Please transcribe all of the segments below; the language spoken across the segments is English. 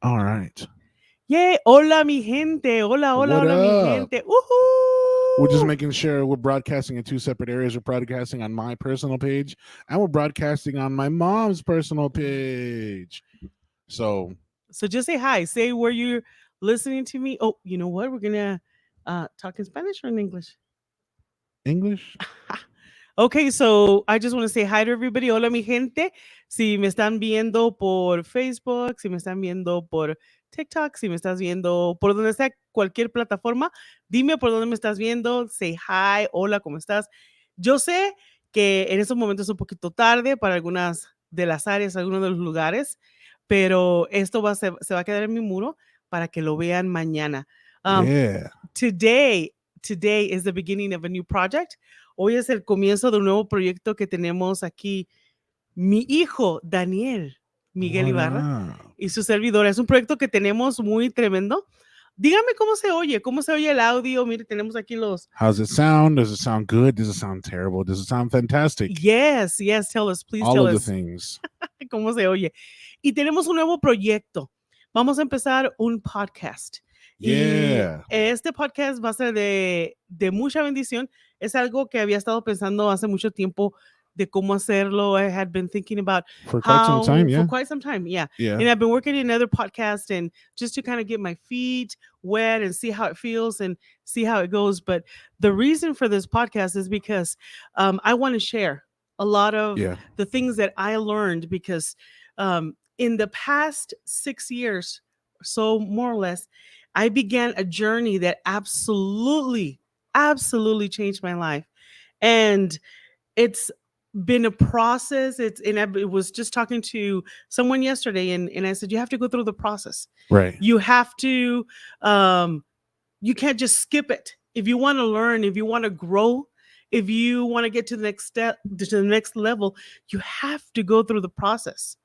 All right. Yay! Hola, mi gente. Hola, hola, What hola, mi up? gente. We're just Woohoo! making sure we're broadcasting in two separate areas. We're broadcasting on my personal page and we're broadcasting on my mom's personal page. So, So just say hi. Say where you're listening to me. Oh, you know what? We're gonna talk in Spanish or in English. English? Okay, so I just want to say hi to everybody. Hola, mi gente. Si me están viendo por Facebook, si me están viendo por TikTok, si me estás viendo por donde sea, cualquier plataforma, dime por dónde me estás viendo. Say hi, hola, ¿cómo estás? Yo sé que en estos momentos es un poquito tarde para algunas de las áreas, algunos de los lugares, pero esto se va a quedar en mi muro para que lo vean mañana. Um, Yeah. today, today is the beginning of a new project. Hoy es el comienzo de un nuevo proyecto que tenemos aquí. Mi hijo, Daniel Miguel What Ibarra, up? y su servidora. Es un proyecto que tenemos muy tremendo. Dígame cómo se oye el audio. Mire, tenemos aquí los... How's it sound? Does it sound good? Does it sound terrible? Does it sound fantastic? Yes, yes, tell us, please All tell of the us things. cómo se oye. Y tenemos un nuevo proyecto. Vamos a empezar un podcast. Y Yeah. este podcast va a ser de mucha bendición. Es algo que había estado pensando hace mucho tiempo de cómo hacerlo. I had been thinking about For quite some time, how, for yeah. quite some time, yeah. Yeah. And I've been working in other podcasts and just to kind of get my feet wet and see how it feels and see how it goes. But the reason for this podcast is because I want to share a lot of Yeah. the things that I learned because in the past 6 years, so more or less, I began a journey that absolutely, absolutely changed my life. And it's been a process. I was just talking to someone yesterday and I said, you have to go through the process. Right. You have to, um, you can't just skip it. If you want to learn, if you want to grow, if you want to get to the next step, to the next level, you have to go through the process.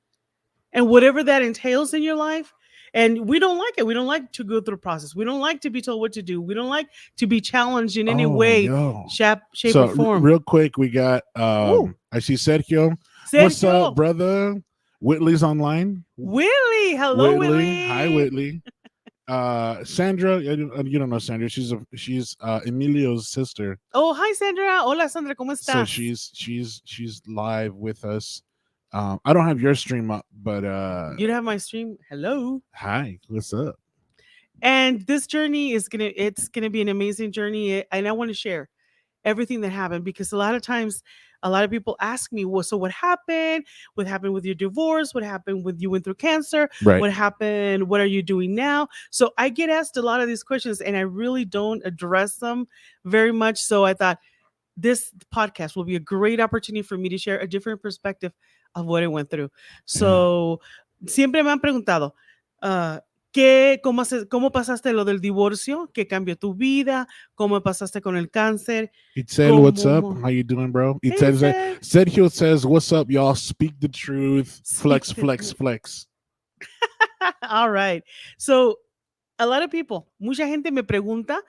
And whatever that entails in your life, and we don't like it. We don't like to go through the process. We don't like to be told what to do. We don't like to be challenged in any Oh, way, yo. shape, or So form. real quick, we got Oh, I see Sergio. What's up, Sergio, brother? Whitley's online. Willie. Hello, Whitley. Hi, Willie. Whitley. Sandra, you don't know Sandra. She's Emilio's sister. Oh, hi, Sandra. Hola, Sandra. ¿Cómo So estás? she's live with us. I don't have your stream up, but You have my stream. Hello. hi, what's up? And this journey it's gonna be an amazing journey. And I want to share everything that happened because a lot of times a lot of people ask me, well, so what happened? What happened with your divorce? What happened with you went through cancer? Right. What happened? What are you doing now? So I get asked a lot of these questions and I really don't address them very much. So I thought this podcast will be a great opportunity for me to share a different perspective of what I went through. Yeah. So, siempre me han preguntado, ah, ¿cómo pasaste lo del divorcio? ¿Qué cambió tu vida? ¿Cómo pasaste con el cáncer? Itzel, what's up? ¿Cómo? How you doing, bro? Hey, Itzel Seth. Sergio says, "What's up, y'all? Speak the truth. Speak Flex, the flex, truth. flex." All right. So, a lot of people, mucha gente me pregunta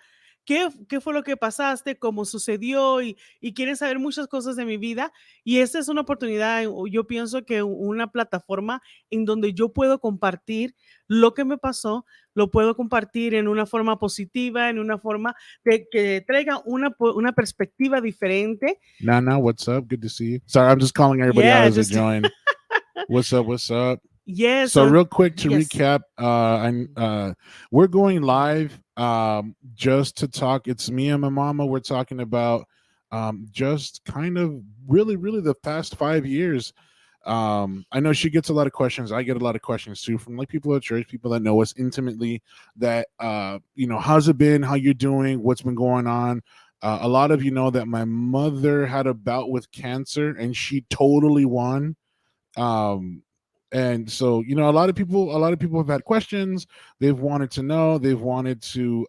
qué fue lo que pasaste, cómo sucedió y quieren saber muchas cosas de mi vida. Y esta es una oportunidad, yo pienso que una plataforma en donde yo puedo compartir lo que me pasó, lo puedo compartir en una forma positiva, en una forma de que traiga una perspectiva diferente. Nana, what's up? Good to see you. Sorry, I'm just calling everybody out Yeah, as they just, join. What's up? What's up? yeah, So so, real quick to yes. recap, we're going live just to talk. It's me and my mama. We're talking about just kind of really the past 5 years. I know she gets a lot of questions. I get a lot of questions too from like people at church, people that know us intimately. That how's it been? How you doing? What's been going on? A lot of you know that my mother had a bout with cancer and she totally won. Um, and so a lot of people have had questions. They've wanted to know. They've wanted to.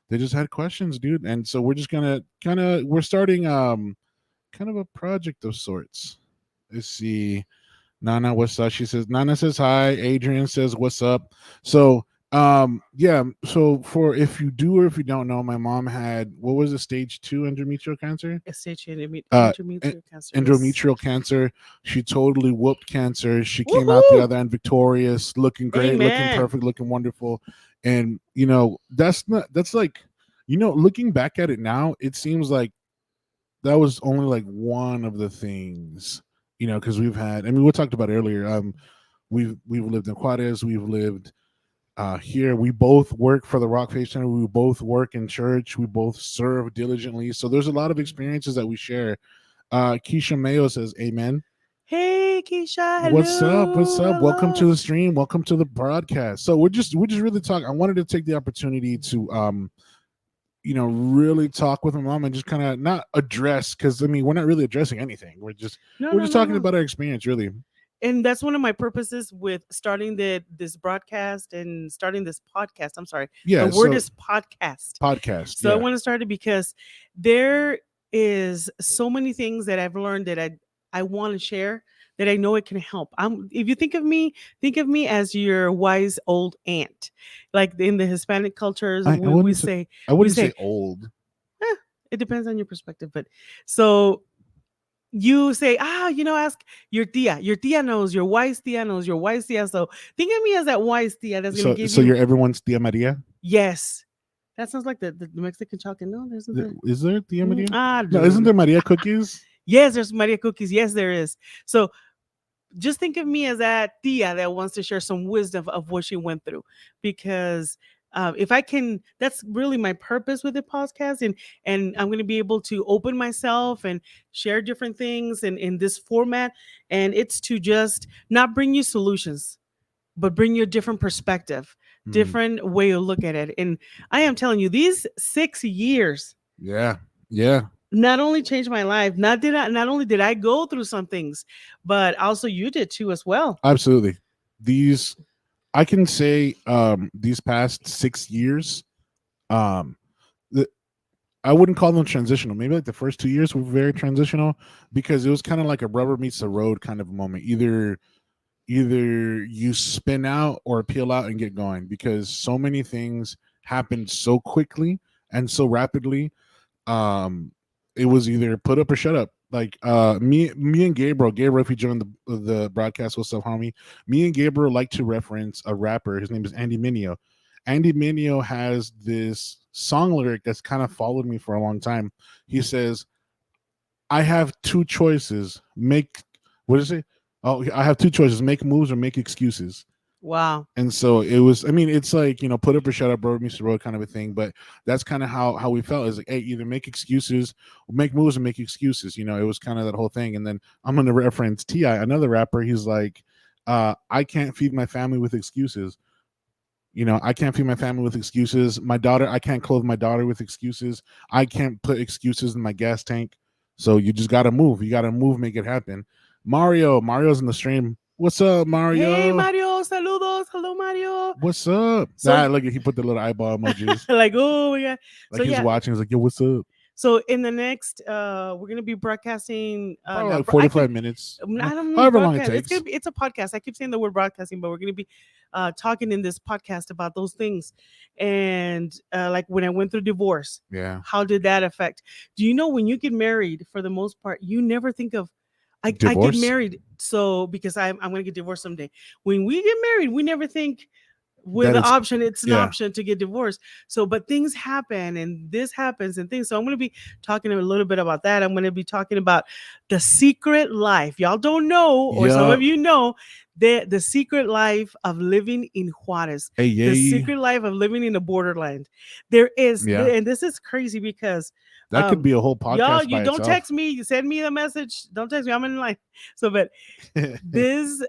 They just had questions, dude. And so we're just gonna we're starting kind of a project of sorts. Let's see. Nana, what's up? She says, Nana says hi. Adrian says, what's up? So Yeah. So for if you do or if you don't know, my mom had what was it, stage 2 endometrial cancer? Stage Uh, en- endometrial cancer. Yes. endometrial cancer. She totally whooped cancer. She came out the Woohoo! other end victorious, looking great, looking Amen. perfect, looking wonderful. And that's like, looking back at it now, it seems like that was only like one of the things, because we've had. I mean, we talked about earlier. We've lived in Juarez. We've lived here. We both work for the Rock Faith Center. We both work in church. We both serve diligently. So there's a lot of experiences that we share. Keisha Mayo says, "Amen." Hey, Keisha. What's up? What's Hello. up? Welcome to Hello. the stream. Welcome to the broadcast. So we're just really talking. I wanted to take the opportunity to really talk with my mom and just kind of not address, because I mean we're not really addressing anything. We're just No, we're no, just no, talking no. about our experience, really. And that's one of my purposes with starting this broadcast and starting this podcast. I'm sorry. The Yeah. word So is podcast. podcast. So I Yeah. want to start it because there is so many things that I've learned that I want to share that I know it can help. If you think of me as your wise old aunt. Like in the Hispanic cultures, I we wouldn't say say I we wouldn't say say old. eh, it depends on your perspective, but so you say, ask your tia knows, your wise tia. So think of me as that wise tia that's gonna So give so you you're everyone's Tia Maria. yes. That sounds like the Mexican chocolate. No, there's not. Is there Tia Maria? I No, isn't there don't. Maria cookies? Yes, there's Maria cookies. Yes, there is. So just think of me as that tia that wants to share some wisdom of what she went through, because if I can, that's really my purpose with the podcast, and I'm going to be able to open myself and share different things in this format, and it's to just not bring you solutions, but bring you a different perspective, Mm, different way to look at it. And I am telling you, these 6 years yeah, yeah, not only changed my life, not only did I go through some things, but also you did too as well. absolutely. These I can say these past 6 years, um, the, I wouldn't call them transitional. Maybe like the first 2 years were very transitional because it was kind of like a rubber meets the road kind of moment. Either you spin out or peel out and get going, because so many things happened so quickly and so rapidly. um it was either put up or shut up. Like me and Gabriel, if you joined the broadcast, what's up, homie? Me and Gabriel like to reference a rapper. His name is Andy Mineo. Andy Mineo has this song lyric that's kind of followed me for a long time. He says, I have two choices. Make What is it? Oh, I have two choices: make moves or make excuses. Wow. And so it was. I mean, it's like, put up or shut up, road meets the road kind of a thing. But that's kind of how we felt. Is like, hey, either make excuses, or make moves, and make excuses. It was kind of that whole thing. And then I'm gonna reference Ti, another rapper. He's like, I can't feed my family with excuses. I can't feed my family with excuses. I can't clothe my daughter with excuses. I can't put excuses in my gas tank. So you just gotta move. You gotta move, make it happen. Mario's in the stream. What's up, Hey Mario? Mario, saludos. Hello Mario. What's up? So Look, he put the little eyeball emojis. like, oh my god. So Like he's yeah, watching. He's like, yo, what's up? so in the next we're gonna be broadcasting Probably not like bro- I keep 45 minutes. I don't mean However long it broadcast. It's takes. gonna be it's a podcast. I keep saying the word broadcasting, but we're gonna be talking in this podcast about those things. And like when I went through divorce, Yeah. how did that affect? Do you know when you get married, for the most part, you never think of I get Divorce? married so because I'm gonna get divorced someday. When we get married, we never think with That the is, option it's an yeah. option to get divorced. So but things happen and this happens and things, so I'm going to be talking a little bit about that. I'm going to be talking about the secret life y'all don't know, or some Yeah. of you know, the secret life of living in Juarez, Hey, the yay. secret life of living in the borderland. There is Yeah. and this is crazy because That could be a whole y'all, podcast you by don't itself. text me, you send me the message, don't text me, I'm in line. So but this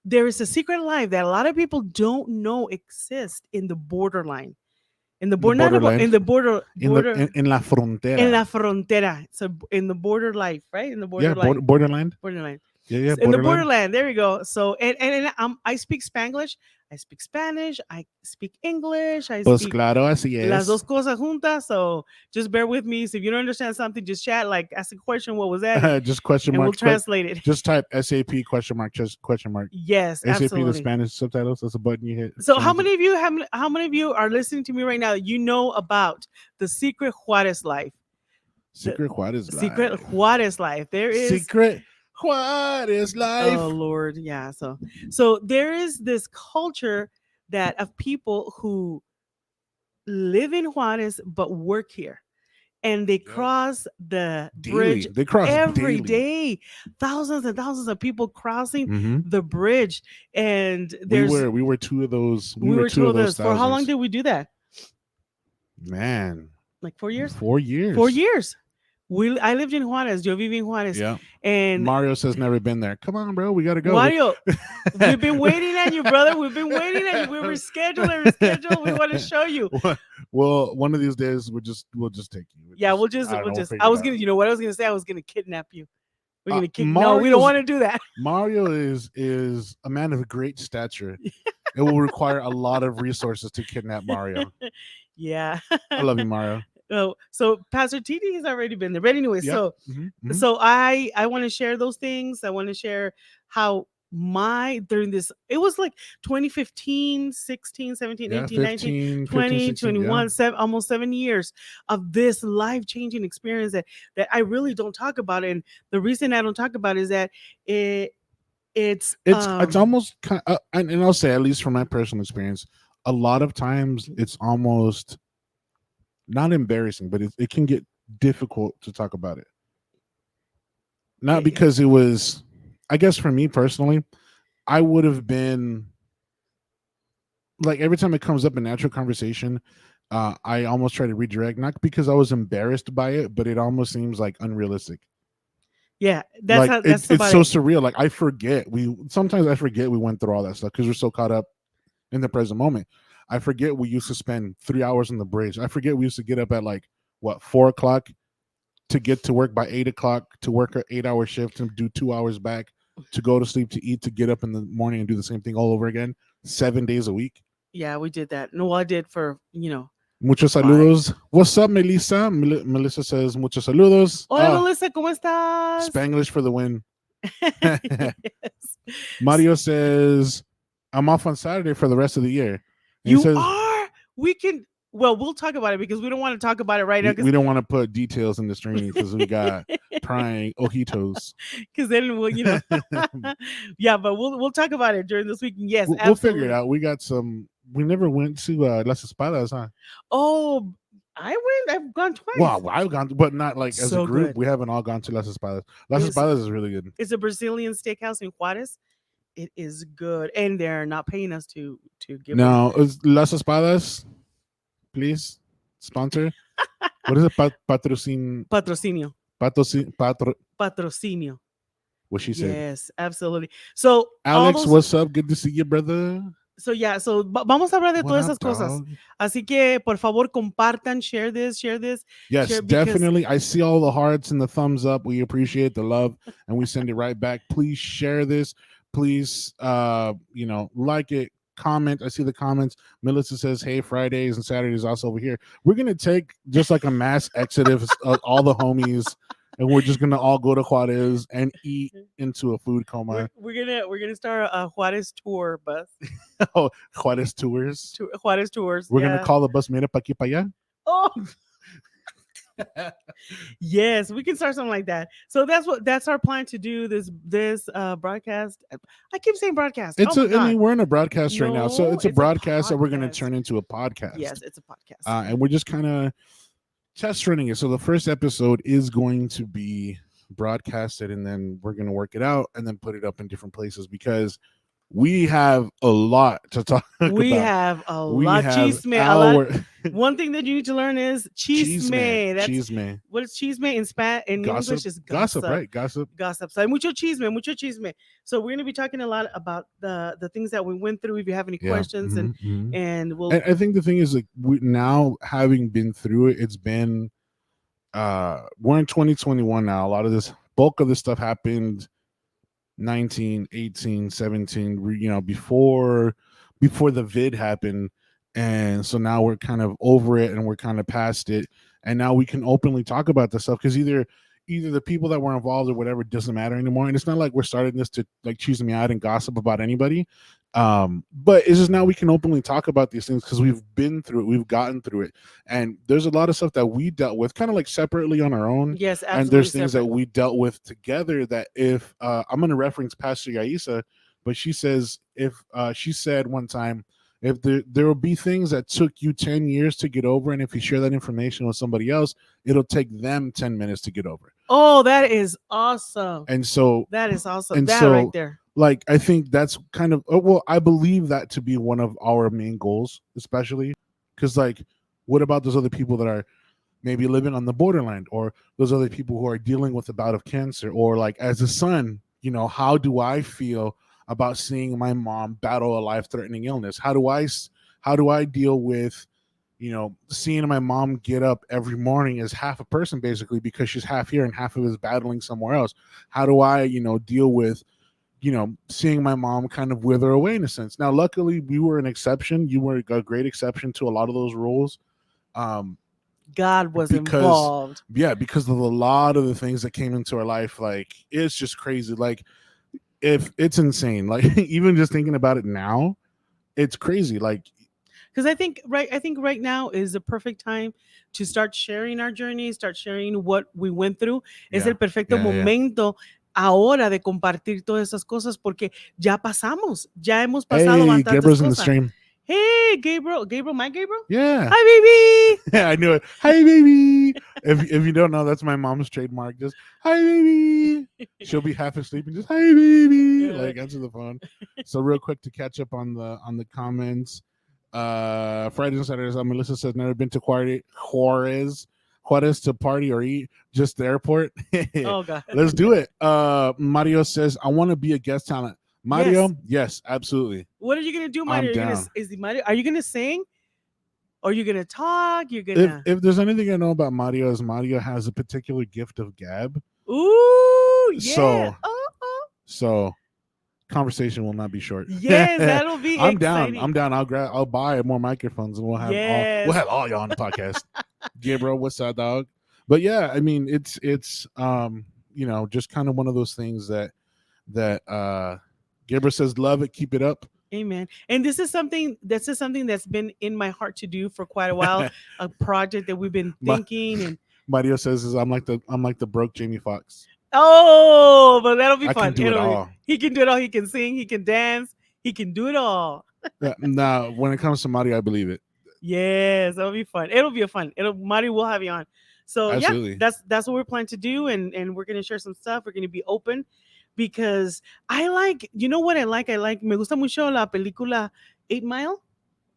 there is a secret life that a lot of people don't know exists in the borderline, in the The border, not about in borderland. the border In la in frontera. la frontera. So in the border life, right? In the border Yeah, line, borderland. borderline. Yeah, In the borderland. borderland. There we go. So and I speak Spanglish. I speak Spanish. I speak English. I Pues speak claro, así las dos es. cosas juntas. So just bear with me. So if you don't understand something, just chat. Like ask a question. What was that? Just question And we'll mark. translate it. Just type SAP question mark. Just question mark. Yes, SAP the absolutely. Spanish subtitles. That's a button you hit. So how Change it. many of you how many of you are listening to me right now? You know about the secret Juarez life. The Secret Juarez secret life. Juarez life. There is Secret Juarez life. oh Lord, yeah. So there is this culture that of people who live in Juarez but work here. And they Yep. cross the Daily. bridge They cross every daily. day. Thousands and thousands of people crossing Mm-hmm. the bridge. And We there's were two of those. we were two of told those this. For how long thousands. did we do that? Man, Like 4 years? 4 years. 4 years. I lived in Juarez. Yo viví en Juarez. Yeah. And Mario says never been there. Come on, bro. We gotta go. Mario, we've been waiting on you, brother. We've been waiting on you. We reschedule. We want to show you. Well, one of these days we'll just take you. Yeah, we'll just. I was gonna. You know what I was gonna say? I was gonna kidnap you. We're gonna kick. No, we don't want to do that. Mario is a man of great stature. It will require a lot of resources to kidnap Mario. Yeah. I love you, Mario. Oh, so Pastor TD has already been there. But anyway, Yep. so Mm-hmm. so I want to share those things. I want to share how during this, it was like 2015, 16, 17, Yeah, 18, 19, 20, 16, 21, almost 7 years of this life-changing experience that I really don't talk about. And the reason I don't talk about it is that it's almost kind of, and I'll say, at least from my personal experience, a lot of times it's almost not embarrassing, but it can get difficult to talk about it. Not because it was, I guess for me personally, I would have been like, every time it comes up in natural conversation, I almost try to redirect, not because I was embarrassed by it, but it almost seems like unrealistic. Yeah, that's like that's it's so surreal. Like I forget sometimes I forget we went through all that stuff because we're so caught up in the present moment. I forget we used to spend 3 hours on the bridge. I forget we used to get up at 4 o'clock to get to work by 8 o'clock, to work an 8-hour shift and do 2 hours back, to go to sleep, to eat, to get up in the morning and do the same thing all over again, 7 days a week. Yeah, we did that. No, I did for Muchos saludos. What's up, Melissa? Melissa says muchos saludos. Hola, Melissa, ¿cómo estás? Spanglish for the win. Yes. Mario says, I'm off on Saturday for the rest of the year. And You are? We can, well, we'll talk about it because we don't want to talk about it right now. We don't want to put details in the stream because we got prying ojitos. Because then we'll, yeah, but we'll talk about it during this week. Yes, we'll figure it out. We got we never went to Las Espadas, huh? Oh, I went. I've gone twice. Wow, I've gone, but not like as So a group. good. We haven't all gone to Las Espadas. Las Espadas is really good. It's a Brazilian steakhouse in Juarez. It is good, and they're not paying us to give. No, Las Espadas, please sponsor. What is it? Patrocinio. Patrocinio. What she said. Yes, absolutely. So Alex, what's up? Good to see you, brother. So yeah, so vamos a hablar de todas esas cosas. Así que por favor compartan, share this. Yes, definitely. I see all the hearts and the thumbs up. We appreciate the love, and we send it right back. Please share this. Please, like it, comment. I see the comments. Melissa says, "Hey, Fridays and Saturdays also over here." We're gonna take just like a mass exodus of all the homies. And we're just gonna all go to Juarez and eat into a food coma. We're gonna start a Juarez tour bus. Oh, Juarez tours. Juarez tours. We're gonna call the bus "Mira pa' aquí pa' allá." Oh, yes, we can start something like that. So that's our plan to do this broadcast. I keep saying broadcast. We're in a broadcast right now, so it's a broadcast that we're gonna turn into a podcast. Yes, it's a podcast, and we're just kind of test running it. So the first episode is going to be broadcasted, and then we're going to work it out and then put it up in different places because we have a lot to talk about. We have a lot. Chisme. One thing that you need to learn is chisme. That's chisme. What is chisme in Spanish? In English is gossip. Gossip, right? Gossip. So mucho chisme. So we're going to be talking a lot about the things that we went through. If you have any questions, and we'll. And I think the thing is, like, now having been through it, it's been. We're in 2021 now. A lot of bulk of this stuff happened 19, 18, 17, before the vid happened. And so now we're kind of over it and we're kind of past it. And now we can openly talk about this stuff because either the people that were involved or whatever doesn't matter anymore. And it's not like we're starting this to like cheese me out and gossip about anybody. But it's just now we can openly talk about these things because we've been through it, we've gotten through it. And there's a lot of stuff that we dealt with kind of like separately on our own. Yes, And absolutely there's things separate. that we dealt with together that if I'm going to reference Pastor Yaisa, but she says if she said one time, if there will be things that took you 10 years to get over, and if you share that information with somebody else, it'll take them 10 minutes to get over. Oh, that is awesome. And so That is awesome. and That right so there. like I think that's kind of well, I believe that to be one of our main goals, especially because like what about those other people that are maybe living on the borderline, or those other people who are dealing with a bout of cancer, or like as a son, how do I feel about seeing my mom battle a life-threatening illness? How do I deal with seeing my mom get up every morning as half a person basically because she's half here and half of it is battling somewhere else? How do I deal with seeing my mom kind of wither away in a sense? Now luckily we were an exception. You were a great exception to a lot of those rules. God was because involved. because of a lot of the things that came into our life. Like it's just crazy. Like if it's insane, like even just thinking about it now, it's crazy. Like Because I think right now is the perfect time to start sharing our journey, start sharing what we went through. Es yeah, el perfecto yeah, yeah. momento ahora de compartir todas esas cosas porque ya pasamos, ya hemos pasado Hey, bastantes Gabriel's in the cosas. stream. Hey, Gabriel, my Gabriel? Yeah. Hi, baby. I knew it. Hi, baby. If you don't know, that's my mom's trademark. Just hi, baby. She'll be half asleep and just hi, baby. Like answer the phone. So real quick to catch up on the comments. Fridays and Saturdays. Melissa says never been to Juarez to party or eat. Just the airport. Oh, God. Let's do it. Mario says I want to be a guest talent. Mario, yes, absolutely. What are you gonna do, Mario? Are you gonna sing? Or are you gonna talk? You're gonna If there's anything I know about Mario is Mario has a particular gift of gab. Ooh, yeah. So conversation will not be short. Yes, that'll be I'm exciting. down. I'm down. I'll buy more microphones and we'll have all y'all on the podcast. Gabriel, what's up, dog? But yeah, I mean it's just kind of one of those things that Gabriel says love it, keep it up. Amen. And this is something that's been in my heart to do for quite a while. A project that we've been thinking. And Mario says I'm like the broke Jamie Foxx. Oh, but that'll be fun. I can do it all. He can do it all. He can sing. He can dance. He can do it all. Now, when it comes to Mario, I believe it. Yes, that'll be fun. It'll be fun. Mario will have you on. So absolutely. Yeah, that's what we're planning to do, and we're gonna share some stuff. We're gonna be open because I like. You know what I like? Me gusta mucho la película 8 Mile.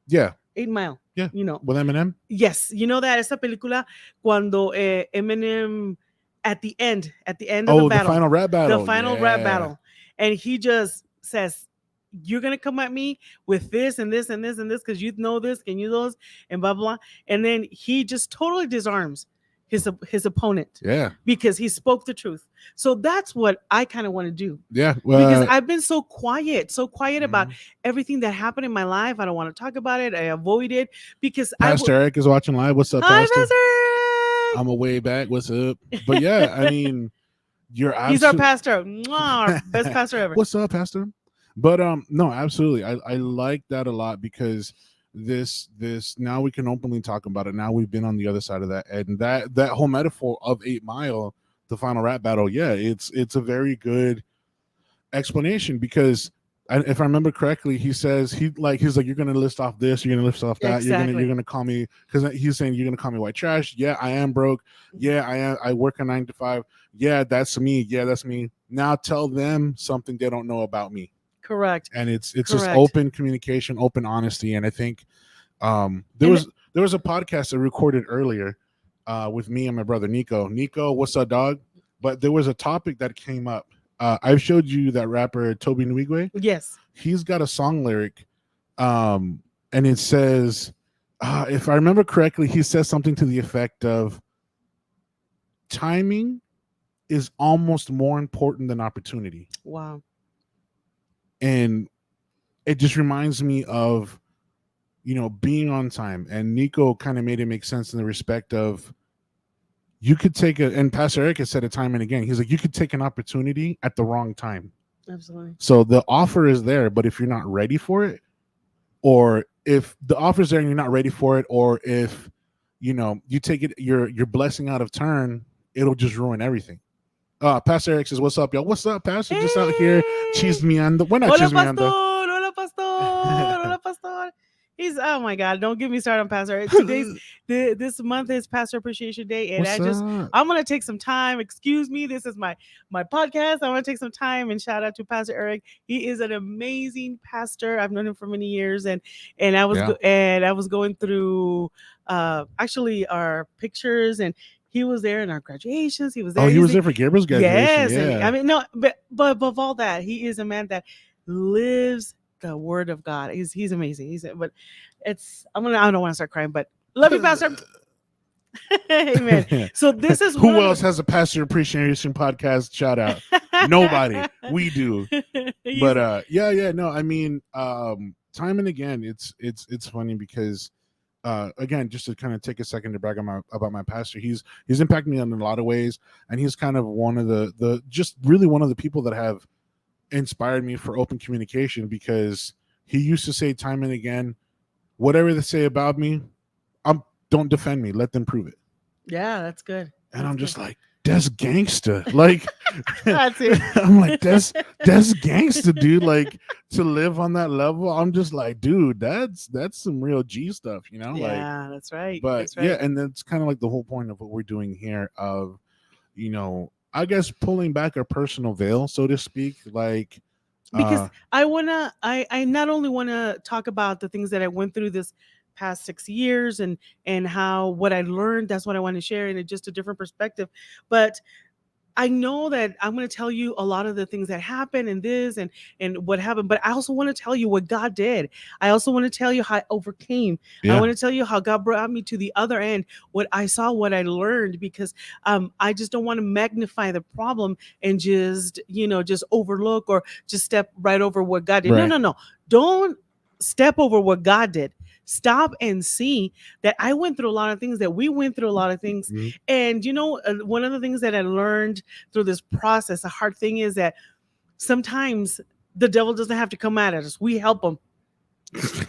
Yeah. 8 Mile. Yeah. With Eminem. Yes, that esa película cuando Eminem at the end of the battle, the final rap battle, rap battle, and he just says, "You're gonna come at me with this and this and this and this because you know this and you those and blah blah," and then he just totally disarms his opponent. Yeah, because he spoke the truth. So that's what I kind of want to do. Yeah, because I've been so quiet about everything that happened in my life. I don't want to talk about it. I avoid it because Pastor Eric is watching live. What's up, Hi, Pastor? I'm a way back. What's up? But yeah, I mean, he's our pastor. Our best pastor ever. What's up, Pastor? But no, absolutely. I like that a lot because this now we can openly talk about it. Now we've been on the other side of that, and that whole metaphor of 8 Mile, the final rap battle. Yeah, it's a very good explanation because if I remember correctly, he says he's like you're gonna list off this, you're gonna list off that, exactly. you're gonna call me, because he's saying you're gonna call me white trash. Yeah, I am broke. Yeah, I work a 9 to 5. Yeah, that's me. Yeah, that's me. Now tell them something they don't know about me. Correct. And it's just open communication, open honesty. And I think there was a podcast I recorded earlier with me and my brother Nico. Nico, what's up, dog? But there was a topic that came up. I've showed you that rapper Toby Nwigwe. Yes. He's got a song lyric, and it says, if I remember correctly, he says something to the effect of, timing is almost more important than opportunity. Wow. And it just reminds me of, being on time. And Nico kind of made it make sense in the respect of, you could take and Pastor Eric has said it time and again. He's like, you could take an opportunity at the wrong time. Absolutely. So the offer is there, but if you're not ready for it, or if the offer's there and you're not ready for it, or if you take it your blessing out of turn, it'll just ruin everything. Pastor Eric says, "What's up, y'all? What's up, Pastor? Just out here Hey! chismeando. We're not Hola, chismeando. pastor. Hola, pastor. Hola, pastor. He's oh my God! Don't get me started on Pastor. This month is Pastor Appreciation Day, and What's up? I'm gonna take some time. Excuse me, this is my podcast. I want to take some time and shout out to Pastor Eric. He is an amazing pastor. I've known him for many years, and I was I was going through actually our pictures, and he was there in our graduations. He was there. Oh, he was there for Gabriel's graduation. Yes, yeah. And I mean no, but above all that, he is a man that lives the word of God. He's amazing. But I don't want to start crying, but love you, Pastor. Amen. So this is who else has a Pastor Appreciation podcast? Shout out. Nobody. We do. But no. I mean, time and again, it's funny because again, just to kind of take a second to brag about my pastor, he's impacted me in a lot of ways, and he's kind of one of the just really one of the people that have inspired me for open communication, because he used to say time and again, whatever they say about me, don't defend me, let them prove it. Yeah, that's good. And I'm just like, that's gangster. Like, that's it. I'm like, that's gangster, dude. Like, to live on that level, I'm just like, dude, that's some real G stuff, Yeah, like, that's right. But that's right. Yeah, and that's kind of like the whole point of what we're doing here, of I guess pulling back our personal veil, so to speak, like, because I not only want to talk about the things that I went through this past 6 years, and how what I learned, that's what I want to share in just a different perspective, but I know that I'm going to tell you a lot of the things that happened and this and what happened, but I also want to tell you what God did. I also want to tell you how I overcame. I want to tell you how God brought me to the other end, what I saw, what I learned, because I just don't want to magnify the problem and just overlook or just step right over what God did. Right. No. Don't step over what God did. Stop and see that I went through a lot of things, that we went through a lot of things. Mm-hmm. And, one of the things that I learned through this process, a hard thing, is that sometimes the devil doesn't have to come at us. We help him.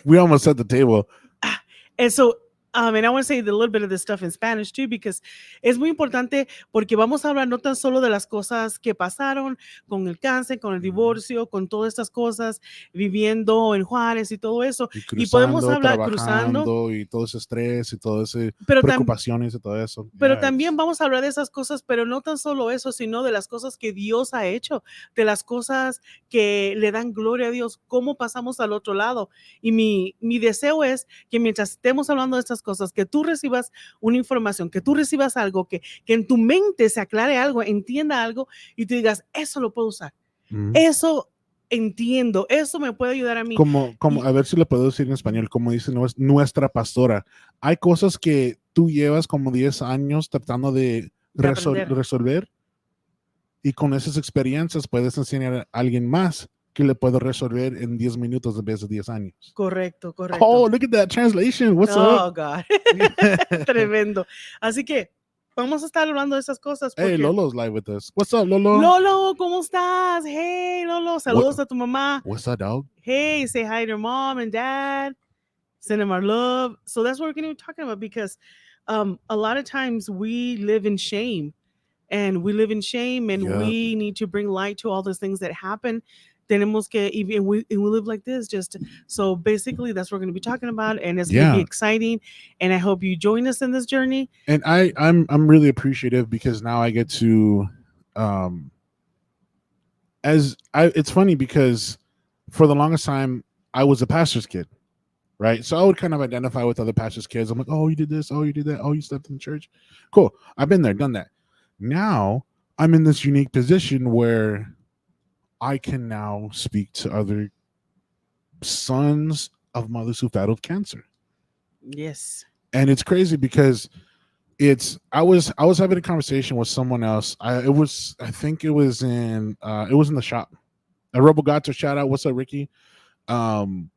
We almost set the table. And so, and I want to say a little bit of this stuff in Spanish too, because es muy importante, porque vamos a hablar no tan solo de las cosas que pasaron con el cáncer, con el divorcio, con todas estas cosas, viviendo en Juárez y todo eso. Y podemos hablar cruzando y todo ese estrés y todo ese preocupaciones y todo eso. Pero también vamos a hablar de esas cosas, pero no tan solo eso, sino de las cosas que Dios ha hecho, de las cosas que le dan gloria a Dios, cómo pasamos al otro lado. Y mi deseo es que mientras estemos hablando de estas cosas, que tú recibas una información, que tú recibas algo, que en tu mente se aclare algo, entienda algo y tú digas, eso lo puedo usar. Mm-hmm. Eso entiendo, eso me puede ayudar a mí. Como a ver si lo puedo decir en español, como dice nuestra pastora, hay cosas que tú llevas como 10 años tratando de resolver, y con esas experiencias puedes enseñar a alguien más que le puedo resolver en 10 minutos en vez de 10 años. Correcto. Oh, look at that translation. What's up? Oh, God. Tremendo. Así que vamos a estar hablando de esas cosas. Hey, Lolo's live with us. What's up, Lolo? Lolo, ¿cómo estás? Hey, Lolo, saludos a tu mamá. What's up, dog? Hey, say hi to your mom and dad. Send them our love. So that's what we're going to be talking about, because a lot of times we live in shame. And we we need to bring light to all those things that happen. Tenemos que, and we live like this. So basically, that's what we're going to be talking about, and it's going to be exciting. And I hope you join us in this journey. And I'm really appreciative, because now I get to, it's funny because for the longest time I was a pastor's kid, right? So I would kind of identify with other pastors' kids. I'm like, oh, you did this, oh, you did that, oh, you stepped in church. Cool. I've been there, done that. Now I'm in this unique position where I can now speak to other sons of mothers who've battled cancer. Yes. And it's crazy because I was having a conversation with someone else. I think it was in the shop. a Robogato shout out. What's up, Ricky? Um,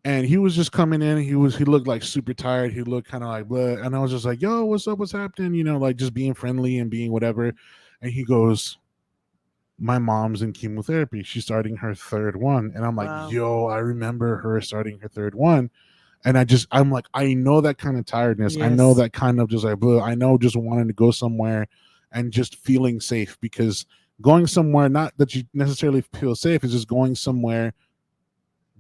and he was just coming in. He looked like super tired. He looked kind of like blah. And I was just like, yo, what's up? What's happening? Like just being friendly and being whatever. And he goes, my mom's in chemotherapy. She's starting her third one. And I'm like, Wow. yo, I remember her starting her third one. And I'm like, I know that kind of tiredness. I know Yes. that kind of just like, blah. I know just wanting to go somewhere and just feeling safe, because going somewhere, not that you necessarily feel safe, is just going somewhere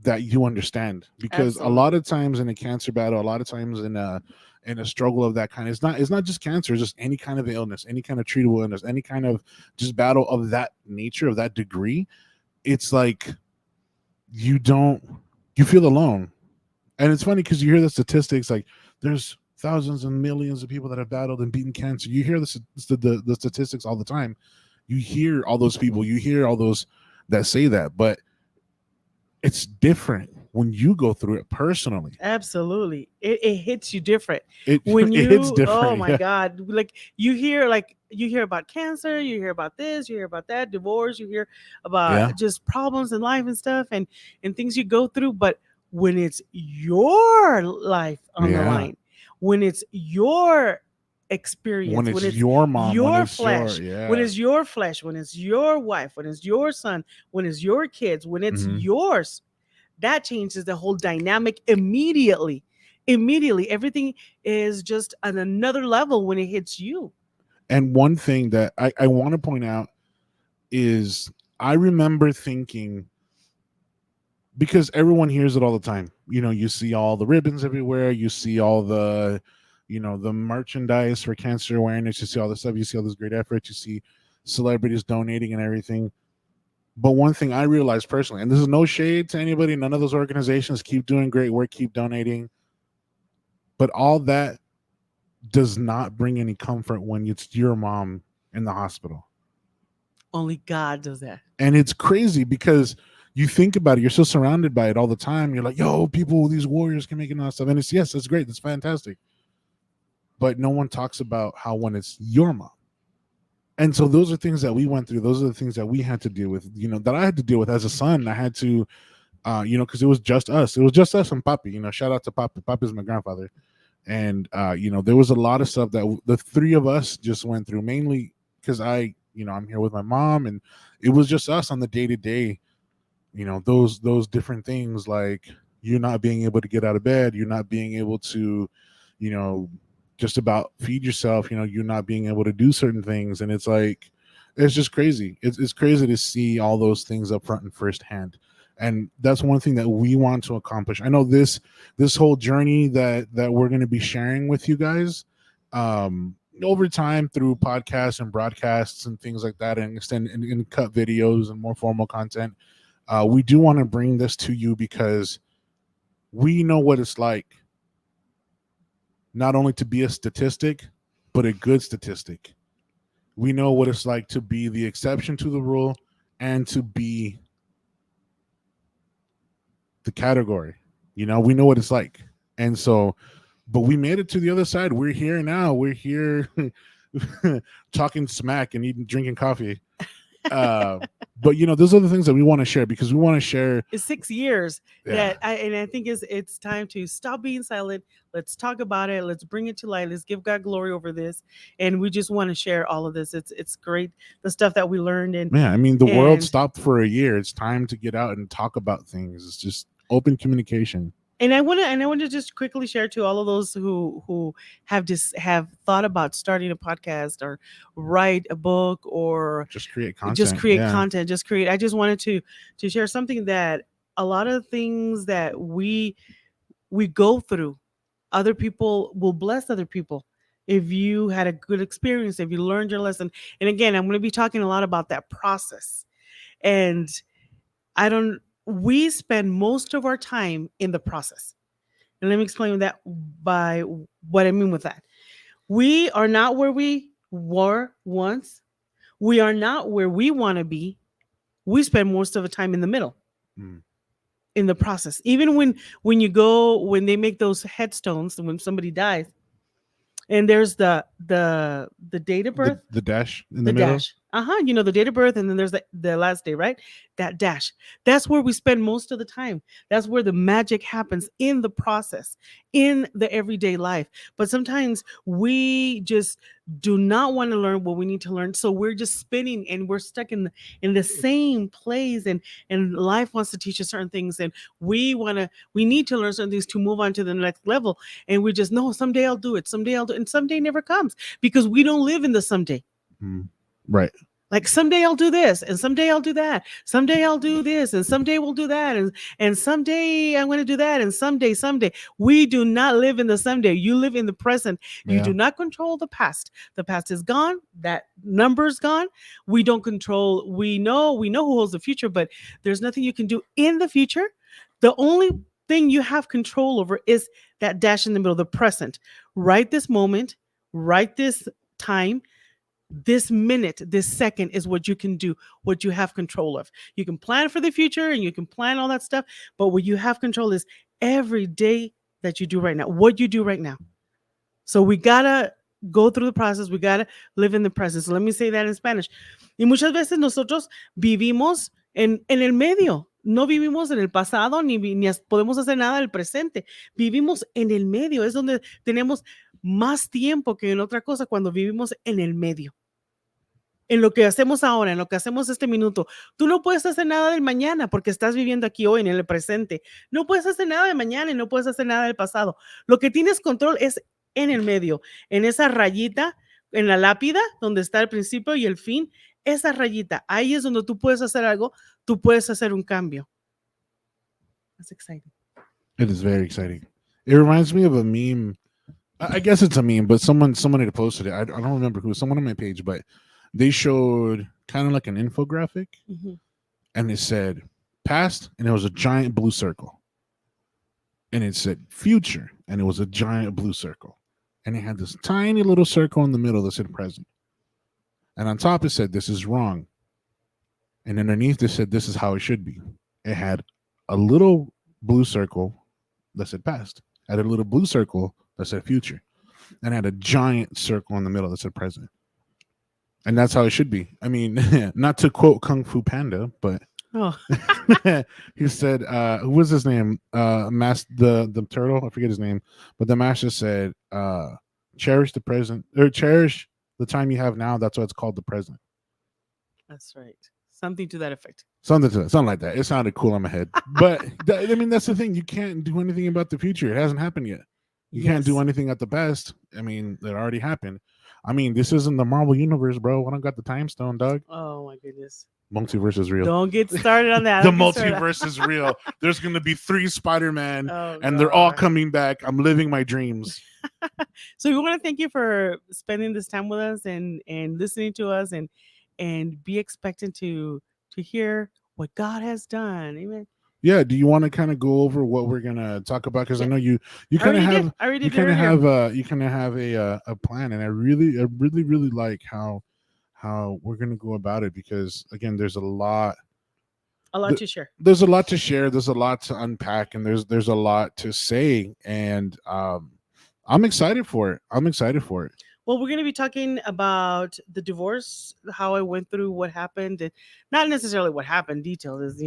that you understand. Because a lot Absolutely. of times in a cancer battle, a lot of times in a struggle of that kind, it's not just cancer, it's just any kind of illness, any kind of treatable illness, any kind of just battle of that nature, of that degree. It's like you don't you feel alone. And it's funny because you hear the statistics, like there's thousands and millions of people that have battled and beaten cancer. You hear the statistics all the time. You hear all those people, you hear all those that say that, but it's different when you go through it personally. Absolutely. It hits you different. It When it hits oh different. my Yeah. God, like you hear about cancer, you hear about this, you hear about that, divorce, you hear Yeah. about just problems in life and stuff and things you go through. But when it's your life on the Yeah. line, when it's your When experience, when it's it's your mom, when your it's your flesh, when yeah. it's your flesh, when it's your wife, when it's your son, when it's your kids, when it's Mhm. yours, that changes the whole dynamic immediately. Immediately, everything is just on another level when it hits you. And one thing that I want to point out is I remember thinking, because everyone hears it all the time. You see all the ribbons everywhere. You see all the merchandise for cancer awareness. You see all this stuff. You see all this great effort. You see celebrities donating and everything. But one thing I realized personally, and this is no shade to anybody, none of those organizations, keep doing great work, keep donating. But all that does not bring any comfort when it's your mom in the hospital. Only God does that. And it's crazy because you think about it, you're so surrounded by it all the time. You're like, yo, people, these warriors can make it and all that stuff. And yes, it's great, it's fantastic. But no one talks about how when it's your mom. And so those are things that we went through. Those are the things that we had to deal with, that I had to deal with as a son. I had to, because it was just us. It was just us and Papi. Shout out to Papi. Papi's my grandfather. And, there was a lot of stuff that the three of us just went through, mainly because I'm here with my mom, and it was just us on the day to day. Those different things, like you not being able to get out of bed, you not being able to, you know, just about feed yourself, you not being able to do certain things. And it's like, it's just crazy. It's crazy to see all those things up front and firsthand. And that's one thing that we want to accomplish. I know this whole journey that we're going to be sharing with you guys, over time through podcasts and broadcasts and things like that, and extend and cut videos and more formal content. We do want to bring this to you because we know what it's like not only to be a statistic, but a good statistic. We know what it's like to be the exception to the rule and to be the category. We know what it's like. And so, but we made it to the other side. We're here now. We're here talking smack and drinking coffee. Uh, but those are the things that we want to share, because we want to share. It's 6 years Yeah. I think it's time to stop being silent. Let's talk about it. Let's bring it to light. Let's give God glory over this. And we just want to share all of this. It's great, the stuff that we learned. And Yeah, I mean, the world and stopped for a year. It's time to get out and talk about things. It's just open communication. I want to just quickly share to all of those who have thought about starting a podcast or write a book or Just create just content. create Yeah. content, just create. I just wanted to share something that a lot of things that we go through, other people will bless other people if you had a good experience, if you learned your lesson. And again, I'm going to be talking a lot about that process. And I don't we spend most of our time in the process. And let me explain that by what I mean with that. We are not where we were once. We are not where we want to be. We spend most of the time in the middle, Mm. in the process. Even when they make those headstones when somebody dies, and there's the date of birth, The dash in the the middle. dash. The date of birth, and then there's the last day, right? That dash. That's where we spend most of the time. That's where the magic happens in the process, in the everyday life. But sometimes we just do not want to learn what we need to learn. So we're just spinning and we're stuck in the same place, and life wants to teach us certain things, and we need to learn certain things to move on to the next level. And we just no, someday I'll do it. Someday I'll do it. And someday never comes because we don't live in the someday. Right. Like someday I'll do this, and someday I'll do that. Someday I'll do this, and someday we'll do that, and someday I'm going to do that, and someday. We do not live in the someday. You live in the present. You do not control the past. The past is gone. That number's gone. We don't control. We know who holds the future, but there's nothing you can do in the future. The only thing you have control over is that dash in the middle, the present. Right this moment, right this time. This minute, this second is what you can do, what you have control of. You can plan for the future and you can plan all that stuff, but what you have control is every day that you do right now, what you do right now. So we gotta go through the process, we gotta live in the present. So let me say that in Spanish. Y muchas veces nosotros vivimos en el medio. No vivimos en el pasado ni podemos hacer nada del presente. Vivimos en el medio. Es donde tenemos más tiempo que en otra cosa cuando vivimos en el medio. En lo que hacemos ahora, en lo que hacemos este minuto. Tú no puedes hacer nada del mañana porque estás viviendo aquí hoy en el presente. No puedes hacer nada de mañana y no puedes hacer nada del pasado. Lo que tienes control es en el medio, en esa rayita, en la lápida, donde está el principio y el fin. Esa rayita, ahí es donde tú puedes hacer algo, tú puedes hacer un cambio. That's exciting. It is very exciting. It reminds me of a meme. I guess it's a meme, but someone had posted it. I don't remember who. Someone on my page, but they showed kind of like an infographic, and it said past, and it was a giant blue circle, and it said future, and it was a giant blue circle, and it had this tiny little circle in the middle that said present, and on top it said this is wrong, and underneath it said this is how it should be. It had a little blue circle that said past, had a little blue circle that said future, and had a giant circle in the middle that said present. And that's how it should be. I mean, not to quote Kung Fu Panda, but he said, who was his name? The turtle, I forget his name, but the master said, cherish the present, or cherish the time you have now. That's why it's called the present. That's right. Something to that effect. Something like that. It sounded cool in my head. But I mean, that's the thing. You can't do anything about the future. It hasn't happened yet. You can't do anything at the best. I mean, it already happened. I mean, this isn't the Marvel universe, bro. I don't got the time stone, dog. Oh my goodness. Multiverse is real. Don't get started on that. The multiverse is real. There's going to be 3 Spider-Man, and they're all coming back. I'm living my dreams. So we want to thank you for spending this time with us and listening to us and be expectant to hear what God has done. Amen. Yeah. Do you want to kind of go over what we're gonna talk about? Because I know you kind of have a plan, and I really like how we're gonna go about it. Because again, there's a lot to share. There's a lot to share. There's a lot to unpack, and there's a lot to say, and I'm excited for it. Well, we're going to be talking about the divorce, how I went through what happened, and not necessarily what happened. Details is,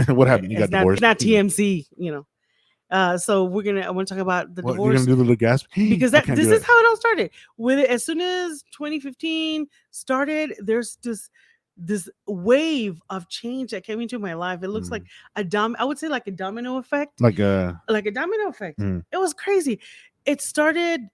what happened. You got divorced. It's not TMC, So I want to talk about the divorce. You're gonna do the little gasp because this is how it all started. With it, as soon as 2015 started, there's this wave of change that came into my life. It looks like I would say like a domino effect. Like a domino effect. It was crazy. It started.